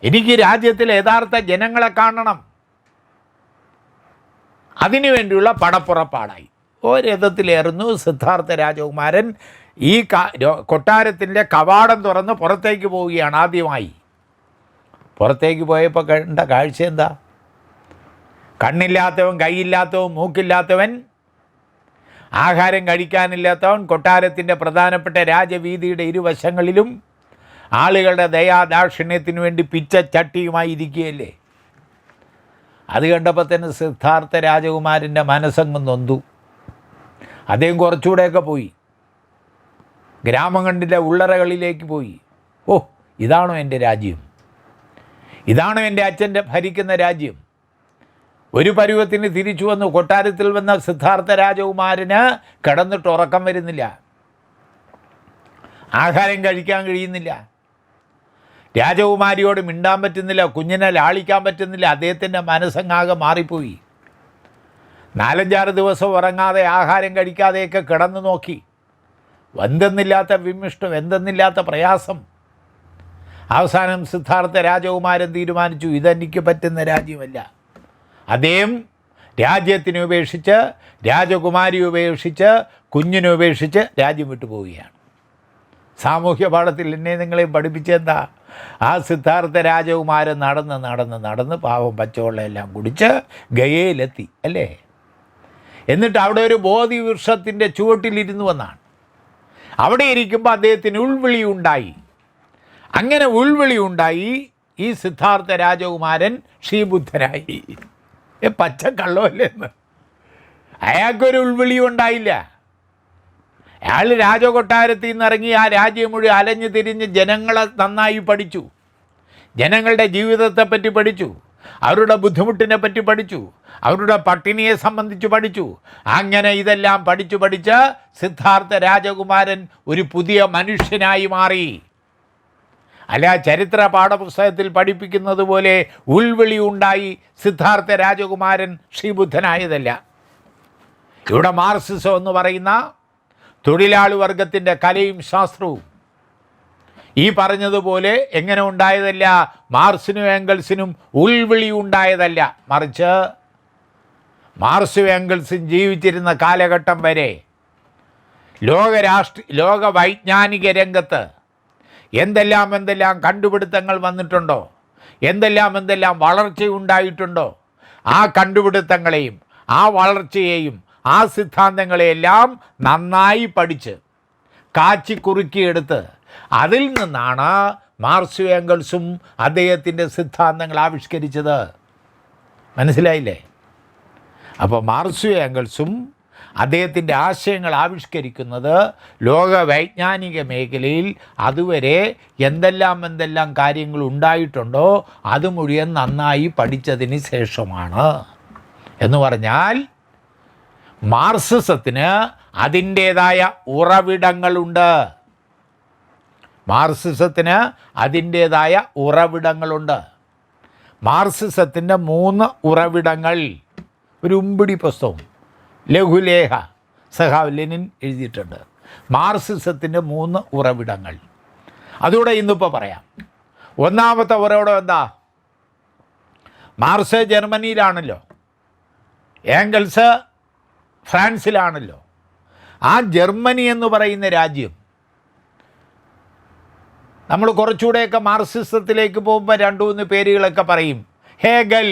എനിക്ക് രാജ്യത്തിലെ യഥാർത്ഥ ജനങ്ങളെ കാണണം. അതിനുവേണ്ടിയുള്ള പടപ്പുറപ്പാടായി ഒരഥത്തിലേറുന്നു സിദ്ധാർത്ഥ രാജകുമാരൻ. ഈ കൊട്ടാരത്തിൻ്റെ കവാടം തുറന്ന് പുറത്തേക്ക് പോവുകയാണ്. ആദ്യമായി പുറത്തേക്ക് പോയപ്പോൾ കണ്ട കാഴ്ച എന്താ? കണ്ണില്ലാത്തവൻ, കൈയില്ലാത്തവൻ, മൂക്കില്ലാത്തവൻ, ആഹാരം കഴിക്കാനില്ലാത്തവൻ കൊട്ടാരത്തിൻ്റെ പ്രധാനപ്പെട്ട രാജവീതിയുടെ ഇരുവശങ്ങളിലും ആളുകളുടെ ദയാദാക്ഷിണ്യത്തിന് വേണ്ടി പിച്ചച്ചട്ടിയുമായി ഇരിക്കുകയല്ലേ. അത് കണ്ടപ്പോൾ തന്നെ സിദ്ധാർത്ഥ രാജകുമാരൻ്റെ മനസ്സങ്ങ് നൊന്തു. അദ്ദേഹം കുറച്ചുകൂടെയൊക്കെ പോയി, ഗ്രാമങ്ങളിലെ ഉള്ളറകളിലേക്ക് പോയി. ഓ, ഇതാണോ എൻ്റെ രാജ്യം? ഇതാണോ എൻ്റെ അച്ഛൻ്റെ ഭരിക്കുന്ന രാജ്യം? ഒരു പരുവത്തിന് തിരിച്ചു വന്നു. കൊട്ടാരത്തിൽ വന്ന സിദ്ധാർത്ഥ രാജകുമാരന് കിടന്നിട്ട് ഉറക്കം വരുന്നില്ല, ആഹാരം കഴിക്കാൻ കഴിയുന്നില്ല, രാജകുമാരിയോട് മിണ്ടാൻ പറ്റുന്നില്ല, കുഞ്ഞിനെ ലാളിക്കാൻ പറ്റുന്നില്ല. അദ്ദേഹത്തിൻ്റെ മനസ്സങ്ങാകെ മാറിപ്പോയി. 4-6 ദിവസം ഉറങ്ങാതെ ആഹാരം കഴിക്കാതെയൊക്കെ കിടന്നു നോക്കി. എന്തെന്നില്ലാത്ത വിമിഷ്ടം, എന്തെന്നില്ലാത്ത പ്രയാസം. അവസാനം സിദ്ധാർത്ഥ രാജകുമാരൻ തീരുമാനിച്ചു, ഇതെനിക്ക് പറ്റുന്ന രാജ്യമല്ല. അദ്ദേഹം രാജ്യത്തിനെ ഉപേക്ഷിച്ച്, രാജകുമാരിയെ ഉപേക്ഷിച്ച്, കുഞ്ഞിനെ ഉപേക്ഷിച്ച് രാജ്യം വിട്ടു പോവുകയാണ്. സാമൂഹ്യ പാഠത്തിൽ എന്നെ നിങ്ങളെയും പഠിപ്പിച്ചെന്താ? ആ സിദ്ധാർത്ഥ രാജകുമാരൻ നടന്ന് പാവം പച്ചവെള്ളം എല്ലാം കുടിച്ച് ഗയയിലെത്തി അല്ലേ? എന്നിട്ട് അവിടെ ഒരു ബോധി വൃക്ഷത്തിൻ്റെ ചുവട്ടിലിരുന്നു വന്നാണ്. അവിടെ ഇരിക്കുമ്പോൾ അദ്ദേഹത്തിന് ഉൾവിളി ഉണ്ടായി. അങ്ങനെ ഉൾവിളി ഉണ്ടായി ഈ സിദ്ധാർത്ഥ രാജകുമാരൻ ശ്രീബുദ്ധനായി. പച്ചക്കള്ളമല്ലെന്ന്. അയാൾക്കൊരു ഉൾവിളി ഉണ്ടായില്ല. അയാൾ രാജകൊട്ടാരത്തിൽ നിന്ന് ഇറങ്ങി ആ രാജ്യം മുഴുവൻ അലഞ്ഞു തിരിഞ്ഞ് ജനങ്ങളെ നന്നായി പഠിച്ചു. ജനങ്ങളുടെ ജീവിതത്തെപ്പറ്റി പഠിച്ചു, അവരുടെ ബുദ്ധിമുട്ടിനെ പറ്റി പഠിച്ചു, അവരുടെ പട്ടിണിയെ സംബന്ധിച്ച് പഠിച്ചു. അങ്ങനെ ഇതെല്ലാം പഠിച്ച് സിദ്ധാർത്ഥ രാജകുമാരൻ ഒരു പുതിയ മനുഷ്യനായി മാറി. അല്ല, ചരിത്ര പാഠപുസ്തകത്തിൽ പഠിപ്പിക്കുന്നത് പോലെ ഉൾവിളി ഉണ്ടായി സിദ്ധാർത്ഥ രാജകുമാരൻ ശ്രീബുദ്ധനായതല്ല. ഇവിടെ മാർക്സിസം എന്ന് പറയുന്ന തൊഴിലാളി വർഗത്തിൻ്റെ കലയും ശാസ്ത്രവും ഈ പറഞ്ഞതുപോലെ എങ്ങനെ ഉണ്ടായതല്ല, മാർക്സിനും ഏംഗൽസിനും ഉൾവിളി ഉണ്ടായതല്ല. മറിച്ച് മാർക്സും ഏംഗൽസും ജീവിച്ചിരുന്ന കാലഘട്ടം വരെ ലോക വൈജ്ഞാനിക രംഗത്ത് എന്തെല്ലാം കണ്ടുപിടുത്തങ്ങൾ വന്നിട്ടുണ്ടോ, എന്തെല്ലാം വളർച്ചയുണ്ടായിട്ടുണ്ടോ, ആ കണ്ടുപിടുത്തങ്ങളെയും ആ വളർച്ചയെയും ആ സിദ്ധാന്തങ്ങളെയെല്ലാം നന്നായി പഠിച്ച് കാച്ചിക്കുറുക്കിയെടുത്ത് അതിൽ നിന്നാണ് മാർക്സും ഏംഗൽസും അദ്ദേഹത്തിൻ്റെ സിദ്ധാന്തങ്ങൾ ആവിഷ്കരിച്ചത്. മനസ്സിലായില്ലേ? അപ്പോൾ മാർക്സും ഏംഗൽസും അദ്ദേഹത്തിൻ്റെ ആശയങ്ങൾ ആവിഷ്കരിക്കുന്നത് ലോക വൈജ്ഞാനിക മേഖലയിൽ അതുവരെ എന്തെല്ലാം കാര്യങ്ങൾ ഉണ്ടായിട്ടുണ്ടോ അത് മുഴുവൻ നന്നായി പഠിച്ചതിന് ശേഷമാണ്. എന്ന് പറഞ്ഞാൽ മാർക്സിസത്തിന് അതിൻ്റേതായ ഉറവിടങ്ങളുണ്ട്. മാർക്സിസത്തിന് അതിൻ്റേതായ ഉറവിടങ്ങളുണ്ട്. മാർക്സിസത്തിൻ്റെ 3 ഉറവിടങ്ങൾ ഒരു ഉമ്പിടി പുസ്തകം ലഘുലേഖ സഖാവ് ലെനിൻ എഴുതിയിട്ടുണ്ട്. മാർക്സിസത്തിൻ്റെ 3 ഉറവിടങ്ങൾ അതുകൂടെ ഇന്നിപ്പോൾ പറയാം. ഒന്നാമത്തെ ഉറവിടം എന്താ? മാർക്സ് ജർമ്മനിയിലാണല്ലോ, ഏംഗൽസ് ഫ്രാൻസിലാണല്ലോ. ആ ജർമ്മനി എന്ന് പറയുന്ന രാജ്യം നമ്മൾ കുറച്ചുകൂടെയൊക്കെ മാർക്സിസത്തിലേക്ക് പോകുമ്പോൾ 2-3 പേരുകളൊക്കെ പറയും. ഹേഗൽ,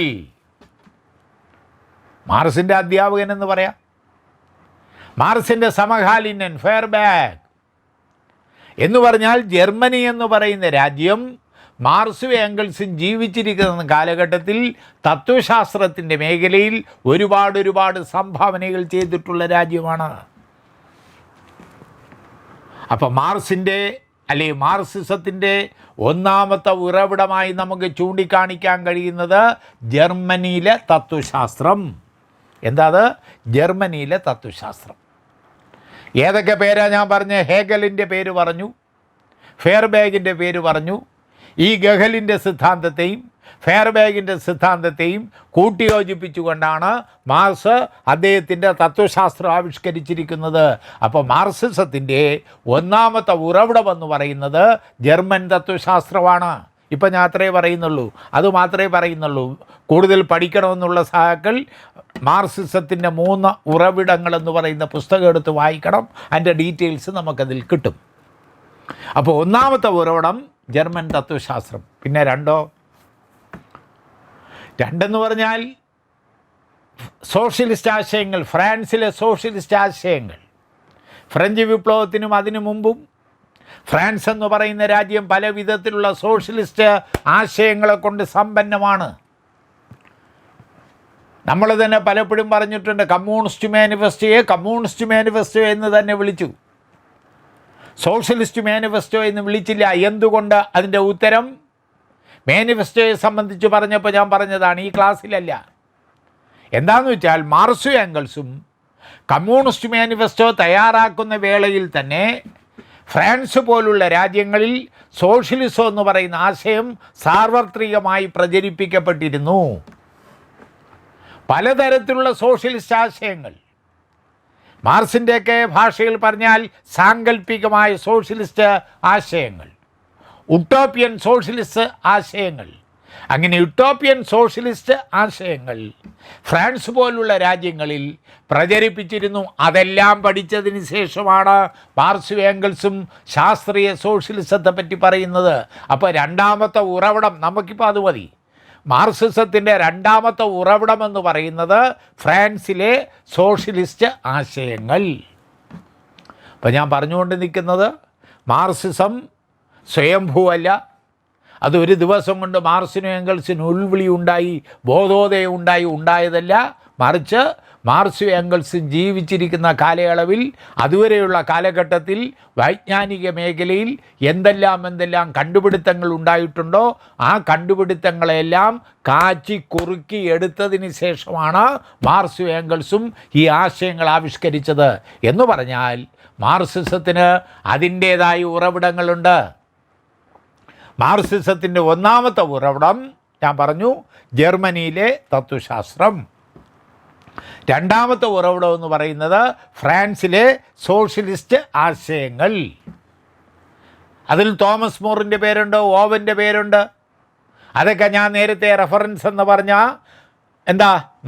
മാർക്സിൻ്റെ അധ്യാപകൻ എന്ന് പറയാം. മാർക്സിൻ്റെ സമകാലീനൻ ഫെയർബാഗ് എന്ന് പറഞ്ഞാൽ ജർമ്മനി എന്ന് പറയുന്ന രാജ്യം മാർക്സും ഏംഗൽസും ജീവിച്ചിരിക്കുന്ന കാലഘട്ടത്തിൽ തത്വശാസ്ത്രത്തിൻ്റെ മേഖലയിൽ ഒരുപാട് സംഭാവനകൾ ചെയ്തിട്ടുള്ള രാജ്യമാണ്. അപ്പോൾ മാർക്സിസത്തിൻ്റെ ഒന്നാമത്തെ ഉറവിടമായി നമുക്ക് ചൂണ്ടിക്കാണിക്കാൻ കഴിയുന്നത് ജർമ്മനിയിലെ തത്വശാസ്ത്രം. എന്താ അത്? ജർമ്മനിയിലെ തത്വശാസ്ത്രം. ഏതൊക്കെ പേരാണ് ഞാൻ പറഞ്ഞത്? ഹേഗലിൻ്റെ പേര് പറഞ്ഞു, ഫെയർബാഗിൻ്റെ പേര് പറഞ്ഞു. ഈ ഗഹലിൻ്റെ സിദ്ധാന്തത്തെയും ഫെയർബാഗിൻ്റെ സിദ്ധാന്തത്തെയും കൂട്ടിയോജിപ്പിച്ചുകൊണ്ടാണ് മാർക്സ് അദ്ദേഹത്തിൻ്റെ തത്വശാസ്ത്രം ആവിഷ്കരിച്ചിരിക്കുന്നത്. അപ്പോൾ മാർക്സിസത്തിൻ്റെ ഒന്നാമത്തെ ഉറവിടമെന്ന് പറയുന്നത് ജർമ്മൻ തത്വശാസ്ത്രമാണ്. ഇപ്പം ഞാൻ അത്രേ പറയുന്നുള്ളൂ, അതുമാത്രമേ പറയുന്നുള്ളൂ. കൂടുതൽ പഠിക്കണമെന്നുള്ള സഹാക്കൾ മാർക്സിസത്തിൻ്റെ 3 ഉറവിടങ്ങളെന്ന് പറയുന്ന പുസ്തകം എടുത്ത് വായിക്കണം. അതിൻ്റെ ഡീറ്റെയിൽസ് നമുക്കതിൽ കിട്ടും. അപ്പോൾ ഒന്നാമത്തെ ഉറവിടം ജർമ്മൻ തത്വശാസ്ത്രം. പിന്നെ രണ്ടെന്ന് പറഞ്ഞാൽ സോഷ്യലിസ്റ്റ് ആശയങ്ങൾ, ഫ്രാൻസിലെ സോഷ്യലിസ്റ്റ് ആശയങ്ങൾ. ഫ്രഞ്ച് വിപ്ലവത്തിനും അതിനു മുമ്പും ഫ്രാൻസ് എന്ന് പറയുന്ന രാജ്യം പല വിധത്തിലുള്ള സോഷ്യലിസ്റ്റ് ആശയങ്ങളെ കൊണ്ട് സമ്പന്നമാണ്. നമ്മൾ തന്നെ പലപ്പോഴും പറഞ്ഞിട്ടുണ്ട്, കമ്മ്യൂണിസ്റ്റ് മാനിഫെസ്റ്റോ എന്ന് തന്നെ വിളിച്ചു. സോഷ്യലിസ്റ്റ് മാനിഫെസ്റ്റോ എന്ന് വിളിച്ചില്ല. എന്തുകൊണ്ട്? അതിൻ്റെ ഉത്തരം മാനിഫെസ്റ്റോയെ സംബന്ധിച്ച് പറഞ്ഞപ്പോൾ ഞാൻ പറഞ്ഞതാണ്, ഈ ക്ലാസ്സിലല്ല. എന്താണെന്ന് വെച്ചാൽ മാർക്സും ഏംഗൽസും കമ്മ്യൂണിസ്റ്റ് മാനിഫെസ്റ്റോ തയ്യാറാക്കുന്ന വേളയിൽ തന്നെ ഫ്രാൻസ് പോലുള്ള രാജ്യങ്ങളിൽ സോഷ്യലിസം എന്ന് പറയുന്ന ആശയം സാർവത്രികമായി പ്രചരിപ്പിക്കപ്പെട്ടിരുന്നു. പലതരത്തിലുള്ള സോഷ്യലിസ്റ്റ് ആശയങ്ങൾ, മാർക്സിൻ്റെയൊക്കെ ഭാഷയിൽ പറഞ്ഞാൽ സാങ്കല്പികമായ സോഷ്യലിസ്റ്റ് ആശയങ്ങൾ, ഉട്ടോപ്യൻ സോഷ്യലിസ്റ്റ് ആശയങ്ങൾ, അങ്ങനെ യൂട്ടോപ്യൻ സോഷ്യലിസ്റ്റ് ആശയങ്ങൾ ഫ്രാൻസ് പോലുള്ള രാജ്യങ്ങളിൽ പ്രചരിപ്പിച്ചിരുന്നു. അതെല്ലാം പഠിച്ചതിന് ശേഷമാണ് മാർക്സും ഏംഗൽസും ശാസ്ത്രീയ സോഷ്യലിസത്തെ പറ്റി പറയുന്നത്. അപ്പോൾ രണ്ടാമത്തെ ഉറവിടം നമുക്കിപ്പോൾ അത് മതി. മാർക്സിസത്തിൻ്റെ രണ്ടാമത്തെ ഉറവിടമെന്ന് പറയുന്നത് ഫ്രാൻസിലെ സോഷ്യലിസ്റ്റ് ആശയങ്ങൾ. അപ്പോൾ ഞാൻ പറഞ്ഞുകൊണ്ട് നിൽക്കുന്നത് മാർക്സിസം സ്വയംഭൂവല്ല. അത് ഒരു ദിവസം കൊണ്ട് മാർക്സിനും ഏംഗൽസിനും ഉൾവിളി ഉണ്ടായി, ബോധോദയം ഉണ്ടായതല്ല. മറിച്ച് മാർക്സും ഏംഗൽസും ജീവിച്ചിരിക്കുന്ന കാലയളവിൽ, അതുവരെയുള്ള കാലഘട്ടത്തിൽ വൈജ്ഞാനിക മേഖലയിൽ എന്തെല്ലാം കണ്ടുപിടുത്തങ്ങൾ ഉണ്ടായിട്ടുണ്ടോ ആ കണ്ടുപിടുത്തങ്ങളെല്ലാം കാച്ചി കുറുക്കി എടുത്തതിന് ശേഷമാണ് മാർക്സും ഏംഗൽസും ഈ ആശയങ്ങൾ ആവിഷ്കരിച്ചത്. എന്ന് പറഞ്ഞാൽ മാർക്സിസത്തിന് അതിൻ്റേതായ ഉറവിടങ്ങളുണ്ട്. മാർക്സിസത്തിൻ്റെ ഒന്നാമത്തെ ഉറവിടം ഞാൻ പറഞ്ഞു ജർമ്മനിയിലെ തത്വശാസ്ത്രം. രണ്ടാമത്തെ ഉറവിടം എന്ന് പറയുന്നത് ഫ്രാൻസിലെ സോഷ്യലിസ്റ്റ് ആശയങ്ങൾ. അതിൽ തോമസ് മോറിൻ്റെ പേരുണ്ട്, ഓവൻ്റെ പേരുണ്ട്. അതൊക്കെ ഞാൻ നേരത്തെ റെഫറൻസ് എന്ന് പറഞ്ഞ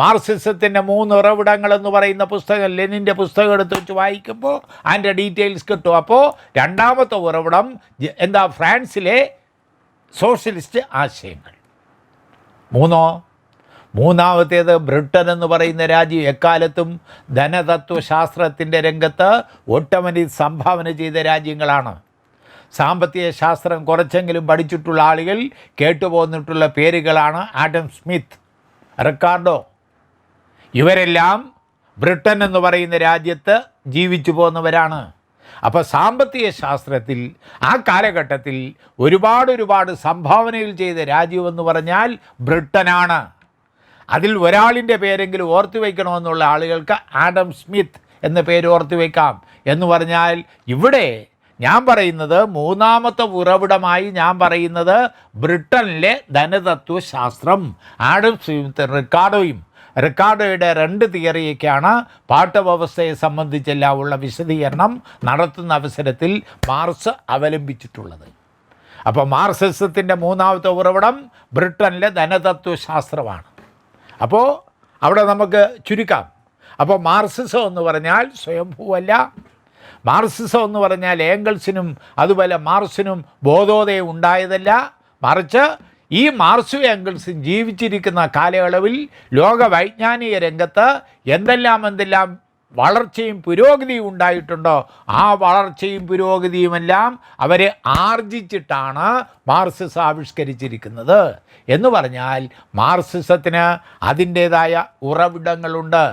മാർക്സിസത്തിൻ്റെ 3 ഉറവിടങ്ങളെന്ന് പറയുന്ന പുസ്തകം, ലെനിൻ്റെ പുസ്തകം എടുത്ത് വെച്ച് വായിക്കുമ്പോൾ അതിൻ്റെ ഡീറ്റെയിൽസ് കിട്ടും. അപ്പോൾ രണ്ടാമത്തെ ഉറവിടം ഫ്രാൻസിലെ സോഷ്യലിസ്റ്റ് ആശയങ്ങൾ. മൂന്നാമത്തേത് ബ്രിട്ടൻ എന്ന് പറയുന്ന രാജ്യം എക്കാലത്തും ധനതത്വശാസ്ത്രത്തിൻ്റെ രംഗത്ത് ഒട്ടനവധി സംഭാവന ചെയ്ത രാജ്യങ്ങളാണ്. സാമ്പത്തിക ശാസ്ത്രം കുറച്ചെങ്കിലും പഠിച്ചിട്ടുള്ള ആളുകൾ കേട്ടുപോന്നിട്ടുള്ള പേരുകളാണ് ആഡം സ്മിത്ത്, റിക്കാർഡോ. ഇവരെല്ലാം ബ്രിട്ടൻ എന്ന് പറയുന്ന രാജ്യത്ത് ജീവിച്ചു പോന്നവരാണ്. അപ്പോൾ സാമ്പത്തിക ശാസ്ത്രത്തിൽ ആ കാലഘട്ടത്തിൽ ഒരുപാട് സംഭാവനകൾ ചെയ്ത രാജ്യമെന്ന് പറഞ്ഞാൽ ബ്രിട്ടനാണ്. അതിൽ ഒരാളിൻ്റെ പേരെങ്കിലും ഓർത്തു വയ്ക്കണമെന്നുള്ള ആളുകൾക്ക് ആഡം സ്മിത്ത് എന്ന പേര് ഓർത്തു വയ്ക്കാം. എന്ന് പറഞ്ഞാൽ ഇവിടെ ഞാൻ പറയുന്നത് മൂന്നാമത്തെ ഉറവിടമായി ഞാൻ പറയുന്നത് ബ്രിട്ടനിലെ ധനതത്വശാസ്ത്രം. ആഡം സ്മിത്ത് റിക്കാർഡോയുടെ 2 തിയറിയൊക്കെയാണ് പാഠവ്യവസ്ഥയെ സംബന്ധിച്ചെല്ലാം ഉള്ള വിശദീകരണം നടത്തുന്ന അവസരത്തിൽ മാർക്സ് അവലംബിച്ചിട്ടുള്ളത്. അപ്പോൾ മാർക്സിസത്തിൻ്റെ മൂന്നാമത്തെ ഉറവിടം ബ്രിട്ടനിലെ ധനതത്വശാസ്ത്രമാണ്. അപ്പോൾ അവിടെ നമുക്ക് ചുരുക്കാം. അപ്പോൾ മാർക്സിസം എന്ന് പറഞ്ഞാൽ സ്വയംഭൂവല്ല. മാർക്സിസം എന്ന് പറഞ്ഞാൽ ഏംഗൽസിനും അതുപോലെ മാർക്സിനും ബോധോദയം ഉണ്ടായതല്ല. മറിച്ച് ഈ മാർക്സും ഏംഗൽസും ജീവിച്ചിരിക്കുന്ന കാലയളവിൽ ലോക വൈജ്ഞാനിക രംഗത്ത് എന്തെല്ലാം വളർച്ചയും പുരോഗതിയും ഉണ്ടായിട്ടുണ്ടോ ആ വളർച്ചയും പുരോഗതിയുമെല്ലാം അവരെ ആർജിച്ചിട്ടാണ് മാർക്സിസം ആവിഷ്കരിച്ചിരിക്കുന്നത്. എന്ന് പറഞ്ഞാൽ മാർക്സിസത്തിന് അതിൻ്റേതായ ഉറവിടങ്ങളുണ്ട്.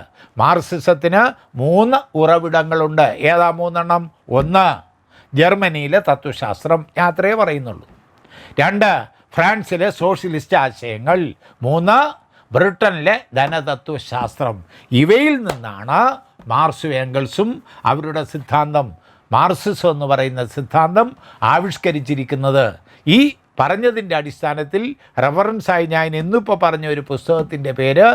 മാർക്സിസത്തിന് 3 ഉറവിടങ്ങളുണ്ട്. ഏതാ 3 1 ജർമ്മനിയിലെ തത്വശാസ്ത്രം, ഞാൻ അത്രേ പറയുന്നുള്ളൂ. 2 ഫ്രാൻസിലെ സോഷ്യലിസ്റ്റ് ആശയങ്ങൾ. 3 ബ്രിട്ടനിലെ ധനതത്വശാസ്ത്രം. ഇവയിൽ നിന്നാണ് മാർക്സും ഏംഗൽസും അവരുടെ സിദ്ധാന്തം, മാർക്സിസം എന്ന് പറയുന്ന സിദ്ധാന്തം ആവിഷ്കരിച്ചിരിക്കുന്നത്. ഈ പറഞ്ഞതിൻ്റെ അടിസ്ഥാനത്തിൽ റെഫറൻസായി ഞാൻ ഇന്നിപ്പോൾ പറഞ്ഞ ഒരു പുസ്തകത്തിൻ്റെ പേര്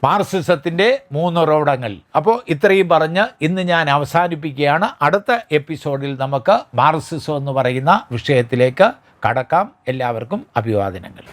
മാർക്സിസത്തിൻ്റെ 3 ഉറവിടങ്ങൾ. അപ്പോൾ ഇത്രയും പറഞ്ഞ് ഇന്ന് ഞാൻ അവസാനിപ്പിക്കുകയാണ്. അടുത്ത എപ്പിസോഡിൽ നമുക്ക് മാർക്സിസം എന്ന് പറയുന്ന വിഷയത്തിലേക്ക് കടക്കാം. എല്ലാവർക്കും അഭിവാദനങ്ങൾ.